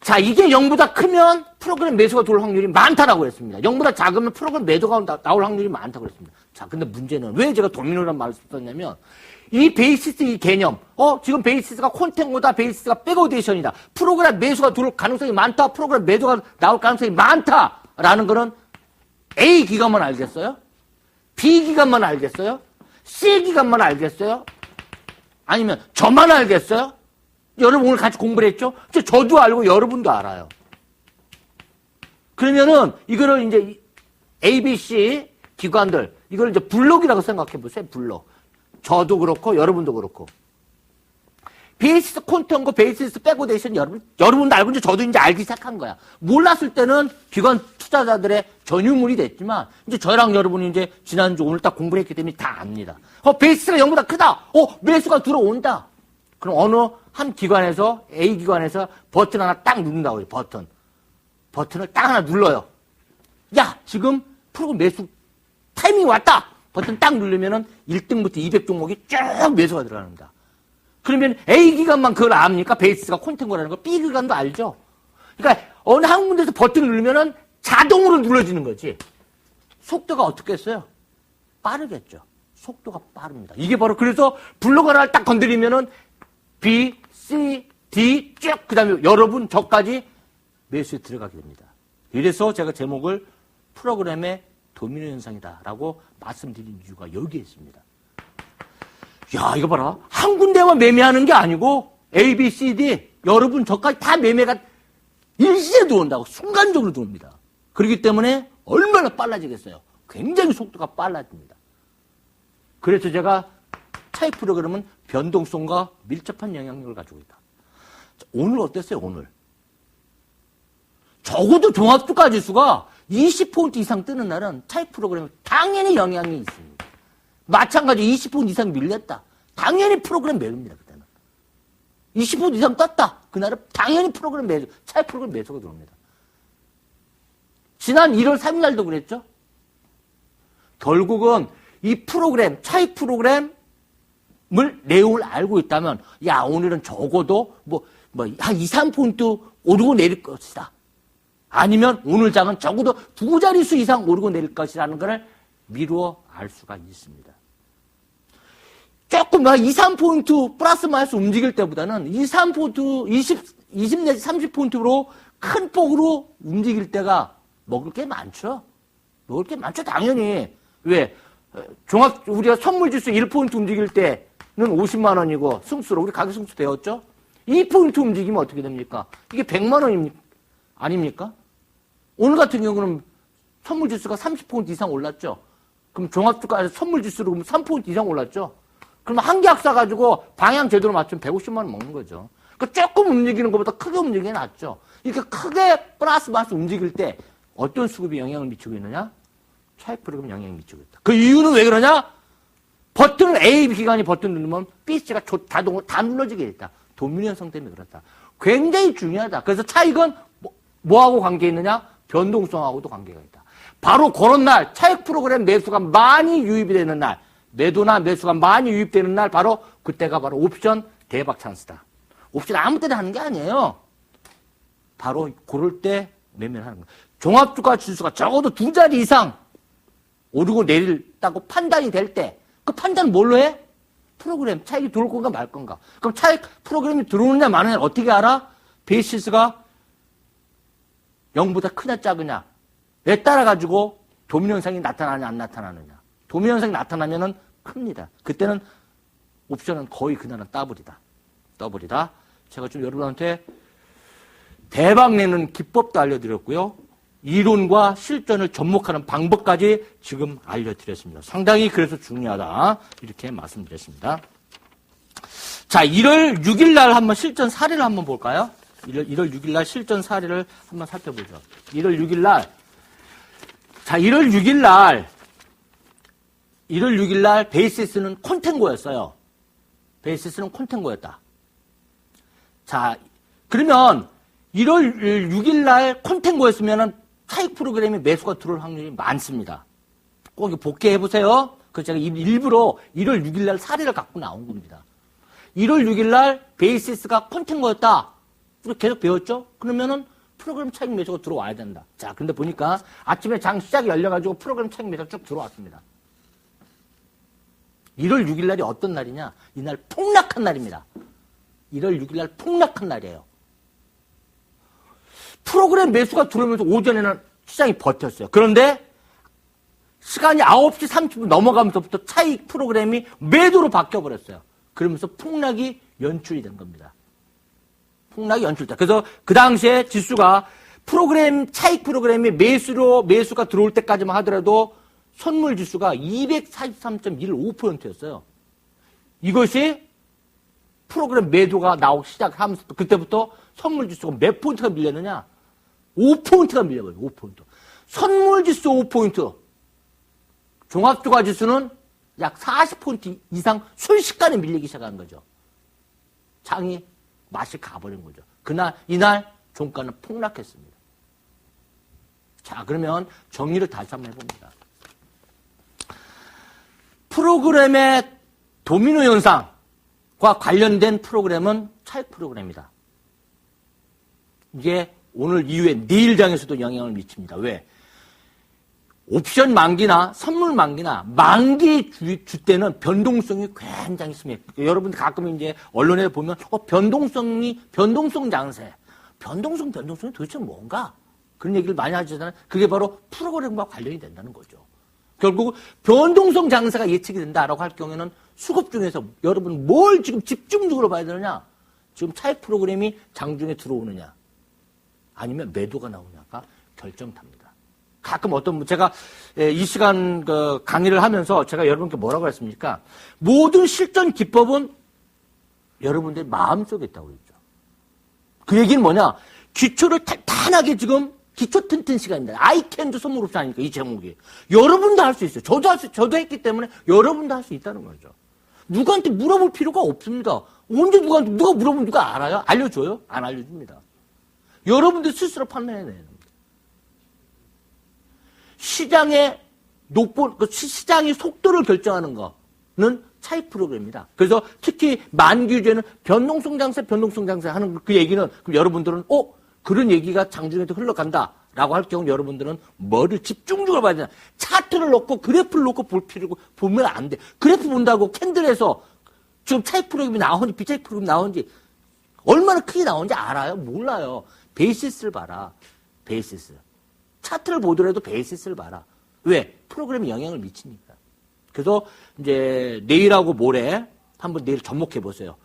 자, 이게 0보다 크면 프로그램 매수가 들어올 확률이 많다라고 했습니다. 0보다 작으면 프로그램 매도가 나올 확률이 많다고 했습니다. 자, 근데 문제는 왜 제가 도미노라는 말을 썼냐면 이 베이시스 이 개념, 지금 베이시스가 콘텐고다, 베이시스가 백오데이션이다. 프로그램 매수가 들어올 가능성이 많다, 프로그램 매도가 나올 가능성이 많다라는 거는 A 기간만 알겠어요? B 기간만 알겠어요? C 기간만 알겠어요? 아니면 저만 알겠어요? 여러분 오늘 같이 공부를 했죠? 저도 알고 여러분도 알아요. 그러면은 이거를 이제 ABC 기관들, 이걸 이제 블록이라고 생각해 보세요. 블록. 저도 그렇고 여러분도 그렇고. 베이시스 콘텐고 베이시스 백오데이션 여러분도 알고 이제 저도 이제 알기 시작한 거야. 몰랐을 때는 기관 투자자들의 전유물이 됐지만 이제 저랑 여러분이 이제 지난주 오늘 딱 공부를 했기 때문에 다 압니다. 베이시스가 0보다 크다. 매수가 들어온다. 그럼 어느 한 기관에서 A 기관에서 버튼 하나 딱 누른다고 해요. 버튼을 딱 하나 눌러요. 야, 지금 프로그램 매수 타이밍이 왔다. 버튼 딱 누르면은 1등부터 200 종목이 쭉 매수가 들어갑니다. 그러면 A 기관만 그걸 압니까? 베이스가 콘텐고라는 거. B 기관도 알죠? 그러니까 어느 한 군데서 버튼 누르면은 자동으로 눌러지는 거지. 속도가 어떻게 했어요? 빠르겠죠. 속도가 빠릅니다. 이게 바로 그래서 블록 하나를 딱 건드리면은 B, C, D 쭉 그다음에 여러분 저까지 매수에 들어가게 됩니다. 이래서 제가 제목을 프로그램의 도미노 현상이다라고 말씀드린 이유가 여기에 있습니다. 야, 이거 봐라. 한 군데만 매매하는 게 아니고 A, B, C, D 여러분 저까지 다 매매가 일시에 들어온다고 순간적으로 들어옵니다. 그렇기 때문에 얼마나 빨라지겠어요. 굉장히 속도가 빨라집니다. 그래서 제가 차익 프로그램은 변동성과 밀접한 영향력을 가지고 있다. 오늘 어땠어요? 오늘 적어도 종합주가지수가 20% 이상 뜨는 날은 차익 프로그램에 당연히 영향이 있습니다. 마찬가지 20% 이상 밀렸다. 당연히 프로그램 매도입니다. 그때는 20% 이상 떴다. 그날은 당연히 프로그램 매도, 차익 프로그램 매도가 들어옵니다. 지난 1월 3일 날도 그랬죠. 결국은 이 프로그램, 차익 프로그램을 내용을 알고 있다면, 야, 오늘은 적어도 한 2, 3포인트 오르고 내릴 것이다. 아니면 오늘 장은 적어도 2자릿수 이상 오르고 내릴 것이라는 것을 미루어 알 수가 있습니다. 조금 2, 3포인트 플러스 마이너스 움직일 때보다는 2, 3포인트, 20 내지 30포인트로 큰 폭으로 움직일 때가 먹을 게 많죠. 먹을 게 많죠, 당연히. 왜? 우리가 선물지수 1포인트 움직일 때는 50만 원이고, 승수로, 우리 가격 승수 배웠죠? 2포인트 움직이면 어떻게 됩니까? 이게 100만 원입니까? 아닙니까? 오늘 같은 경우는 선물지수가 30포인트 이상 올랐죠? 그럼 종합주가에서 선물지수로 그럼 3포인트 이상 올랐죠? 그럼 한 개 학사 가지고 방향 제대로 맞추면 150만 원 먹는 거죠. 그러니까 조금 움직이는 것보다 크게 움직이는 게 낫죠. 이렇게 크게 플러스 마이너스 움직일 때 어떤 수급이 영향을 미치고 있느냐? 차익 프로그램 영향을 미치고 있다. 그 이유는 왜 그러냐? 버튼을 A 기관이 버튼 누르면 B, C가 자동으로 다 눌러지게 있다. 도미노 현상 때문에 그렇다. 굉장히 중요하다. 그래서 차익은 뭐하고 관계 있느냐? 변동성하고도 관계가 있다. 바로 그런 날 차익 프로그램 매수가 많이 유입이 되는 날, 매도나 매수가 많이 유입되는 날, 바로 그때가 바로 옵션 대박 찬스다. 옵션 아무 때나 하는 게 아니에요. 바로 그럴 때 매매를 하는 거예요. 종합주가 지수가 적어도 2자리 이상 오르고 내릴다고 판단이 될 때, 그 판단은 뭘로 해? 프로그램, 차익이 들어올 건가 말 건가. 그럼 차익 프로그램이 들어오느냐 마느냐 어떻게 알아? 베이시스가 0보다 크냐 작으냐에 따라 가지고 도미노 현상이 나타나느냐 안 나타나느냐. 도미노 현상이 나타나면은 큽니다. 그때는 옵션은 거의 그날은 더블이다. 제가 좀 여러분한테 대박 내는 기법도 알려드렸고요. 이론과 실전을 접목하는 방법까지 지금 알려드렸습니다. 상당히 그래서 중요하다. 이렇게 말씀드렸습니다. 자, 1월 6일 날 한번 실전 사례를 한번 볼까요? 1월 6일 날 실전 사례를 한번 살펴보죠. 1월 6일 날. 자, 1월 6일 날 베이시스는 콘텐고였어요. 베이시스는 콘텐고였다. 자, 그러면 1월 6일 날 콘텐고였으면은 차익 프로그램에 매수가 들어올 확률이 많습니다. 꼭 복귀해 보세요. 그래서 제가 일부러 1월 6일 날 사례를 갖고 나온 겁니다. 1월 6일 날 베이시스가 콘텐고였다. 우리 계속 배웠죠? 그러면은 프로그램 차익 매수가 들어와야 된다. 자, 근데 보니까 아침에 장 시작이 열려가지고 프로그램 차익 매수가 쭉 들어왔습니다. 1월 6일 날이 어떤 날이냐? 이날 폭락한 날입니다. 1월 6일 날 폭락한 날이에요. 프로그램 매수가 들어오면서 오전에는 시장이 버텼어요. 그런데 시간이 9시 30분 넘어가면서부터 차익 프로그램이 매도로 바뀌어버렸어요. 그러면서 폭락이 연출이 된 겁니다. 폭락이 연출됐다. 그래서 그 당시에 지수가 차익 프로그램이 매수가 들어올 때까지만 하더라도 선물 지수가 243.15%였어요. 이것이 프로그램 매도가 나오기 시작하면서 그때부터 선물 지수가 몇 포인트가 밀렸느냐? 5포인트가 밀려버려요. 5포인트. 선물 지수 5포인트. 종합주가 지수는 약 40포인트 이상 순식간에 밀리기 시작한 거죠. 장이 맛이 가버린 거죠. 이날 종가는 폭락했습니다. 자, 그러면 정리를 다시 한번 해봅니다. 프로그램의 도미노 현상과 관련된 프로그램은 차익 프로그램이다. 이게 오늘 이후에 내일장에서도 영향을 미칩니다. 왜? 옵션 만기나 선물 만기나 만기 주 때는 변동성이 굉장히 심해요. 여러분들 가끔 이제 언론에 보면 변동성 장세. 변동성이 도대체 뭔가? 그런 얘기를 많이 하시잖아요. 그게 바로 프로그램과 관련이 된다는 거죠. 결국 변동성 장세가 예측이 된다라고 할 경우에는 수급 중에서 여러분 뭘 지금 집중적으로 봐야 되느냐? 지금 차익 프로그램이 장중에 들어오느냐? 아니면 매도가 나오냐가 결정탑니다. 가끔 제가 이 시간 강의를 하면서 제가 여러분께 뭐라고 했습니까? 모든 실전 기법은 여러분들 마음속에 있다고 그랬죠. 그 얘기는 뭐냐? 기초를 탄탄하게 지금 기초 튼튼 시간입니다. 아이캔도 선물 옵션 아닙니까? 이 제목이. 여러분도 할 수 있어요. 저도 했기 때문에 여러분도 할 수 있다는 거죠. 누구한테 물어볼 필요가 없습니다. 언제 누가 물어보면 누가 알아요? 알려줘요? 안 알려줍니다. 여러분들 스스로 판단해야 됩니다. 시장의 시장의 속도를 결정하는 거는 차익 프로그램입니다. 그래서 특히 만기주에는 변동성 장세 하는 그 얘기는 그럼 여러분들은 그런 얘기가 장중에도 흘러간다라고 할 경우 여러분들은 뭐를 집중적으로 봐야 되나? 차트를 놓고 그래프를 놓고 보면 안 돼. 그래프 본다고 캔들에서 지금 차익 프로그램이 나오는지 비차익 프로그램이 나오는지 얼마나 크게 나오는지 알아요? 몰라요. 베이시스를 봐라. 베이시스. 차트를 보더라도 베이시스를 봐라. 왜? 프로그램에 영향을 미치니까. 그래서 이제 내일하고 모레 한번 내일 접목해 보세요.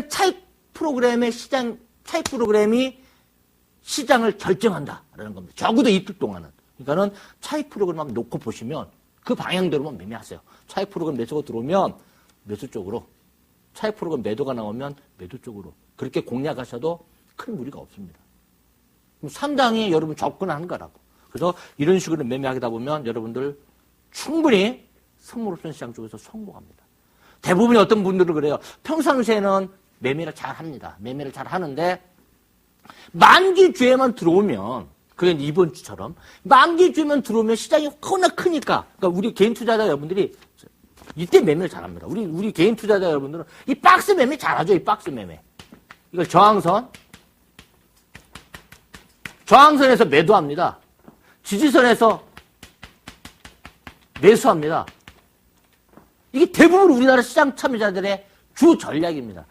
차익 프로그램의 차익 프로그램이 시장을 결정한다라는 겁니다. 적어도 이틀 동안은. 그러니까는 차익 프로그램 한번 놓고 보시면 그 방향대로만 매매하세요. 차익 프로그램 매수가 들어오면 매수 쪽으로, 차익 프로그램 매도가 나오면 매도 쪽으로. 그렇게 공략하셔도 큰 무리가 없습니다. 상당히 여러분 접근하는 거라고. 그래서 이런 식으로 매매하다 보면 여러분들 충분히 선물옵션 시장 쪽에서 성공합니다. 대부분의 어떤 분들은 그래요. 평상시에는 매매를 잘 합니다. 매매를 잘 하는데 만기주에만 들어오면, 그게 이번 주처럼 만기주에만 들어오면 시장이 워낙 크니까, 그러니까 우리 개인 투자자 여러분들이 이때 매매를 잘합니다. 우리 개인 투자자 여러분들은 이 박스 매매 잘하죠. 이 박스 매매. 이걸 저항선에서 매도합니다. 지지선에서 매수합니다. 이게 대부분 우리나라 시장 참여자들의 주 전략입니다.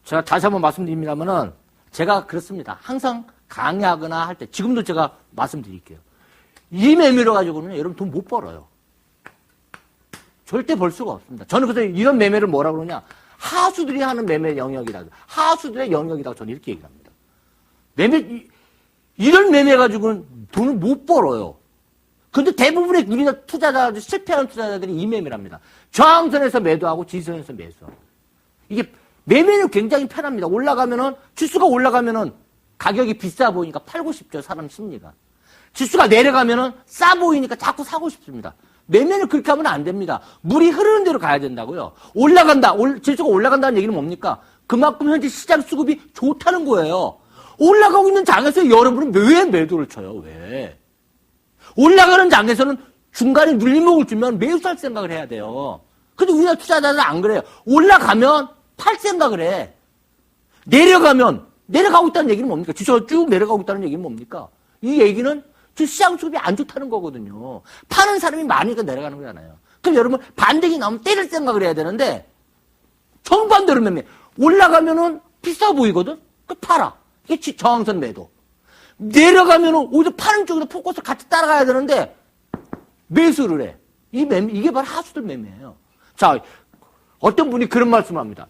제가 다시 한번 말씀드립니다만은 제가 그렇습니다. 항상 강의하거나 할 때, 지금도 제가 말씀드릴게요. 이 매매로 가지고는 여러분 돈 못 벌어요. 절대 벌 수가 없습니다. 저는 그래서 이런 매매를 뭐라고 그러냐. 하수들이 하는 매매 영역이다. 하수들의 영역이라고 저는 이렇게 얘기를 합니다. 이런 매매 가지고는 돈을 못 벌어요. 근데 대부분의 우리나라 투자자들, 실패하는 투자자들이 이 매매를 합니다. 저항선에서 매도하고 지지선에서 매수하고. 이게 매매는 굉장히 편합니다. 지수가 올라가면은 가격이 비싸 보이니까 팔고 싶죠. 사람 심리가. 지수가 내려가면은 싸 보이니까 자꾸 사고 싶습니다. 매매는 그렇게 하면 안 됩니다. 물이 흐르는 대로 가야 된다고요. 지수가 올라간다는 얘기는 뭡니까? 그만큼 현재 시장 수급이 좋다는 거예요. 올라가고 있는 장에서 여러분은 왜 매도를 쳐요? 왜? 올라가는 장에서는 중간에 눌림목을 주면 매수할 생각을 해야 돼요. 근데 우리나라 투자자들은 안 그래요. 올라가면 팔 생각을 해. 내려가고 있다는 얘기는 뭡니까? 지수가 쭉 내려가고 있다는 얘기는 뭡니까? 이 얘기는 지금 시장 수급이 안 좋다는 거거든요. 파는 사람이 많으니까 내려가는 거잖아요. 그럼 여러분 반등이 나오면 때릴 생각을 해야 되는데 정반대로 매매. 올라가면은 비싸 보이거든? 그 팔아. 이게 저항선 매도. 내려가면은 오히려 파는 쪽으로 포커스 같이 따라가야 되는데 매수를 해. 이게 바로 하수들 매매예요. 자, 어떤 분이 그런 말씀을 합니다.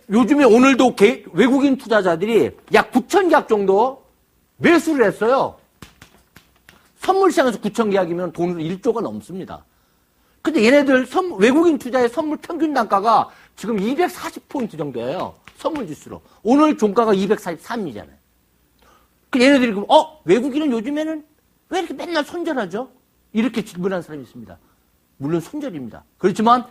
요즘에 오늘도 외국인 투자자들이 약 9,000계약 정도 매수를 했어요. 선물시장에서 9,000계약이면 돈 1조가 넘습니다. 근데 얘네들 외국인 투자의 선물 평균 단가가 지금 240포인트 정도예요. 선물 지수로. 오늘 종가가 243이잖아요. 그 얘네들이 그럼 외국인은 요즘에는 왜 이렇게 맨날 손절하죠? 이렇게 질문하는 사람이 있습니다. 물론 손절입니다. 그렇지만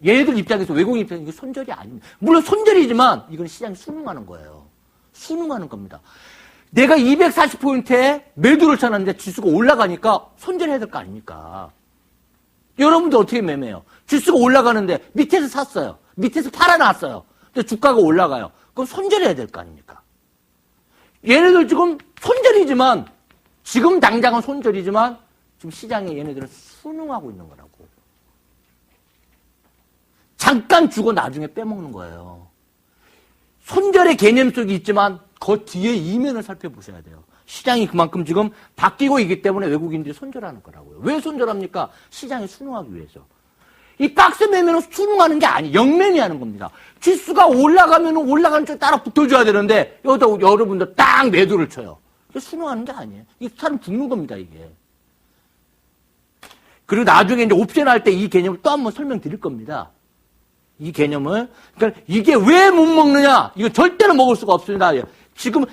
얘네들 입장에서, 외국인 입장에서 이게 손절이 아닙니다. 물론 손절이지만 이건 시장이 순응하는 거예요. 순응하는 겁니다. 내가 240포인트에 매도를 쳐놨는데 지수가 올라가니까 손절해야 될 거 아닙니까? 여러분들 어떻게 매매해요? 지수가 올라가는데 밑에서 샀어요. 밑에서 팔아놨어요. 근데 주가가 올라가요. 그럼 손절해야 될 거 아닙니까? 얘네들 지금 손절이지만, 지금 당장은 손절이지만 지금 시장에 얘네들은 순응하고 있는 거라고. 잠깐 주고 나중에 빼먹는 거예요. 손절의 개념 속에 있지만 그 뒤에 이면을 살펴보셔야 돼요. 시장이 그만큼 지금 바뀌고 있기 때문에 외국인들이 손절하는 거라고요. 왜 손절합니까? 시장에 순응하기 위해서. 이 박스 매매는 순응하는 게 아니에요. 영매매하는 겁니다. 지수가 올라가면 올라가는 쪽에 따라 붙어줘야 되는데 여기다 여러분들 딱 매도를 쳐요. 이게 순응하는 게 아니에요. 이게 사람 죽는 겁니다, 이게. 그리고 나중에 이제 옵션 할 때 이 개념을 또 한번 설명드릴 겁니다. 이 개념을. 그러니까 이게 왜 못 먹느냐? 이거 절대로 먹을 수가 없습니다. 지금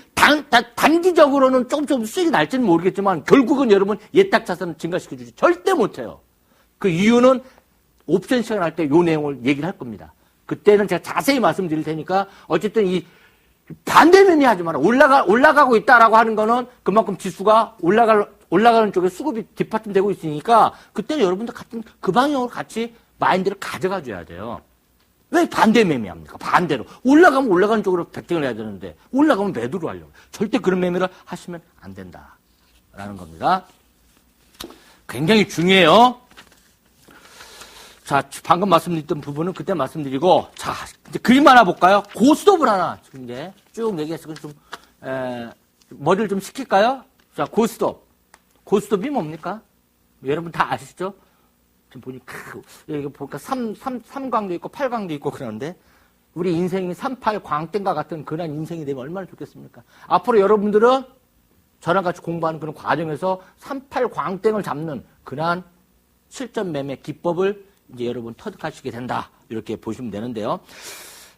단기적으로는 조금 수익이 날지는 모르겠지만 결국은 여러분 예탁 자산을 증가시켜주지 절대 못해요. 그 이유는 옵션 시간 할 때 이 내용을 얘기를 할 겁니다. 그때는 제가 자세히 말씀드릴 테니까 어쨌든 이 반대 매매하지 마라. 올라가고 있다라고 하는 거는 그만큼 지수가 올라가는 쪽에 수급이 뒷받침 되고 있으니까 그때는 여러분들 같은 그 방향으로 같이 마인드를 가져가 줘야 돼요. 왜 반대 매매합니까? 반대로. 올라가면 올라가는 쪽으로 베팅을 해야 되는데 올라가면 매도로 하려고. 절대 그런 매매를 하시면 안 된다라는 겁니다. 굉장히 중요해요. 자, 방금 말씀드렸던 부분은 그때 말씀드리고, 자, 이제 그림 하나 볼까요? 고스톱을 하나, 지금 이제 쭉 얘기했으니까 좀, 머리를 좀 식힐까요? 자, 고스톱. 고스톱이 뭡니까? 여러분 다 아시죠? 지금 보니까, 여기 보니까 3광도 있고 8광도 있고 그러는데, 우리 인생이 38 광땡과 같은 그런 인생이 되면 얼마나 좋겠습니까? 앞으로 여러분들은 저랑 같이 공부하는 그런 과정에서 38 광땡을 잡는 그러한 실전 매매 기법을 이제 여러분 터득하시게 된다. 이렇게 보시면 되는데요.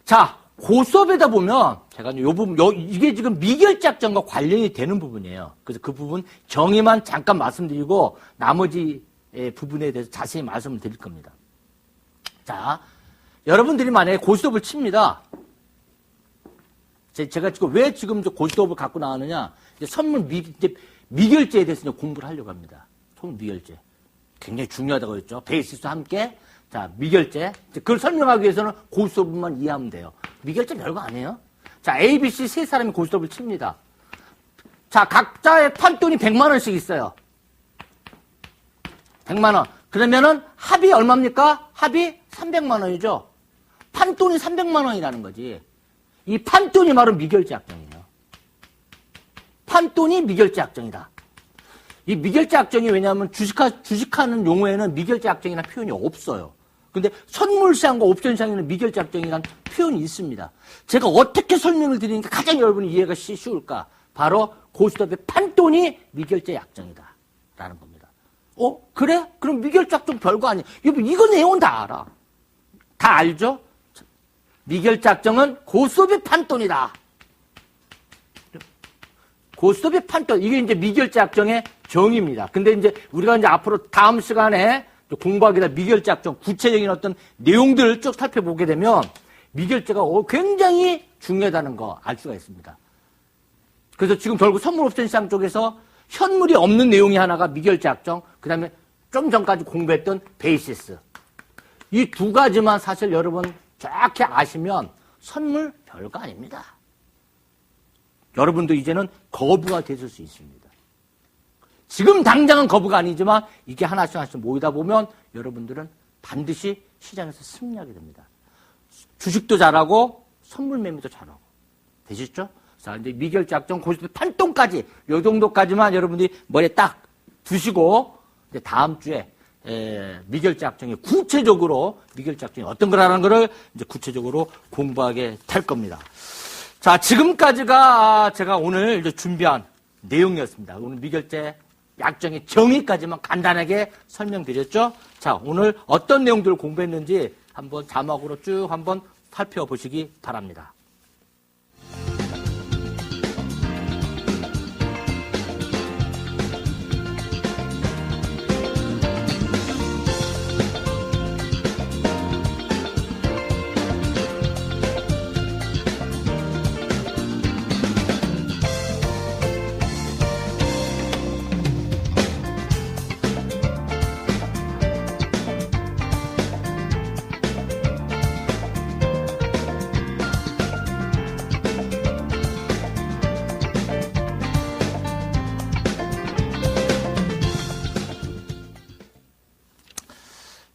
자, 고스톱에다 보면 제가 요 부분, 이게 지금 미결작전과 관련이 되는 부분이에요. 그래서 그 부분 정의만 잠깐 말씀드리고 나머지 부분에 대해서 자세히 말씀을 드릴 겁니다. 자, 여러분들이 만약에 고스톱을 칩니다. 제가 지금 왜 지금 고스톱을 갖고 나왔느냐? 이제 선물 미결제에 대해서 이제 공부를 하려고 합니다. 선물 미결제. 굉장히 중요하다고 했죠. 베이시스와 함께. 자, 미결제. 그걸 설명하기 위해서는 고스톱만 이해하면 돼요. 미결제 별거 아니에요. 자, A, B, C 세 사람이 고스톱을 칩니다. 자, 각자의 판돈이 100만원씩 있어요. 100만원. 그러면은 합이 얼마입니까? 합이 300만원이죠. 판돈이 300만원이라는 거지. 이 판돈이 바로 미결제 약정이에요. 판돈이 미결제 약정이다. 이 미결제 약정이 왜냐하면 주식하는 용어에는 미결제 약정이라는 표현이 없어요. 근데 선물시장과 옵션시장에는 미결제 약정이라는 표현이 있습니다. 제가 어떻게 설명을 드리니까 가장 여러분이 이해가 쉬울까? 바로 고스톱의 판돈이 미결제 약정이다. 라는 겁니다. 그래? 그럼 미결제 약정 별거 아니야. 이거 내용은 다 알아. 다 알죠? 미결제 약정은 고스톱의 판돈이다. 고스톱의 판돈. 이게 이제 미결제 약정의 정의입니다. 근데 이제 우리가 이제 앞으로 다음 시간에 공부하게 될 미결제 약정 구체적인 어떤 내용들을 쭉 살펴보게 되면 미결제가 굉장히 중요하다는 거 알 수가 있습니다. 그래서 지금 결국 선물 옵션 시장 쪽에서 현물이 없는 내용이 하나가 미결제 약정, 그 다음에 좀 전까지 공부했던 베이시스. 이 두 가지만 사실 여러분 정확히 아시면 선물 별거 아닙니다. 여러분도 이제는 거부가 되실 수 있습니다. 지금 당장은 거부가 아니지만 이게 하나씩 모이다 보면 여러분들은 반드시 시장에서 승리하게 됩니다. 주식도 잘하고 선물 매매도 잘하고. 되셨죠? 자, 이제 미결제 약정 고스톱 판돈까지 요 정도까지만 여러분들이 머리에 딱 두시고 이제 다음 주에 미결제 약정이 구체적으로 미결제 약정이 어떤 거라는 거를 이제 구체적으로 공부하게 될 겁니다. 자, 지금까지가 제가 오늘 이제 준비한 내용이었습니다. 오늘 미결제 약정의 정의까지만 간단하게 설명드렸죠. 자, 오늘 어떤 내용들을 공부했는지 한번 자막으로 쭉 한번 살펴보시기 바랍니다.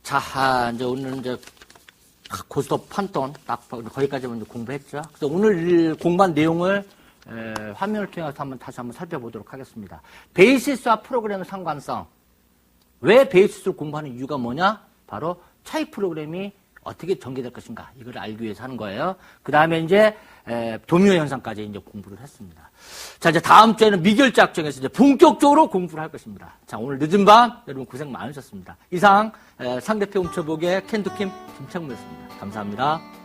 자, 이제 오늘 이제 고스톱 판돈 딱 거기까지만 이제 공부했죠. 그래서 오늘 공부한 내용을 화면을 통해서 다시 한번 살펴보도록 하겠습니다. 베이시스와 프로그램의 상관성. 왜 베이시스를 공부하는 이유가 뭐냐? 바로 차이 프로그램이 어떻게 전개될 것인가. 이걸 알기 위해서 하는 거예요. 그 다음에 이제 도미노 현상까지 이제 공부를 했습니다. 자, 이제 다음 주에는 미결제 약정에서 이제 본격적으로 공부를 할 것입니다. 자, 오늘 늦은 밤 여러분 고생 많으셨습니다. 이상 상대표 훔쳐보기의 캔두킴 김창무였습니다. 감사합니다.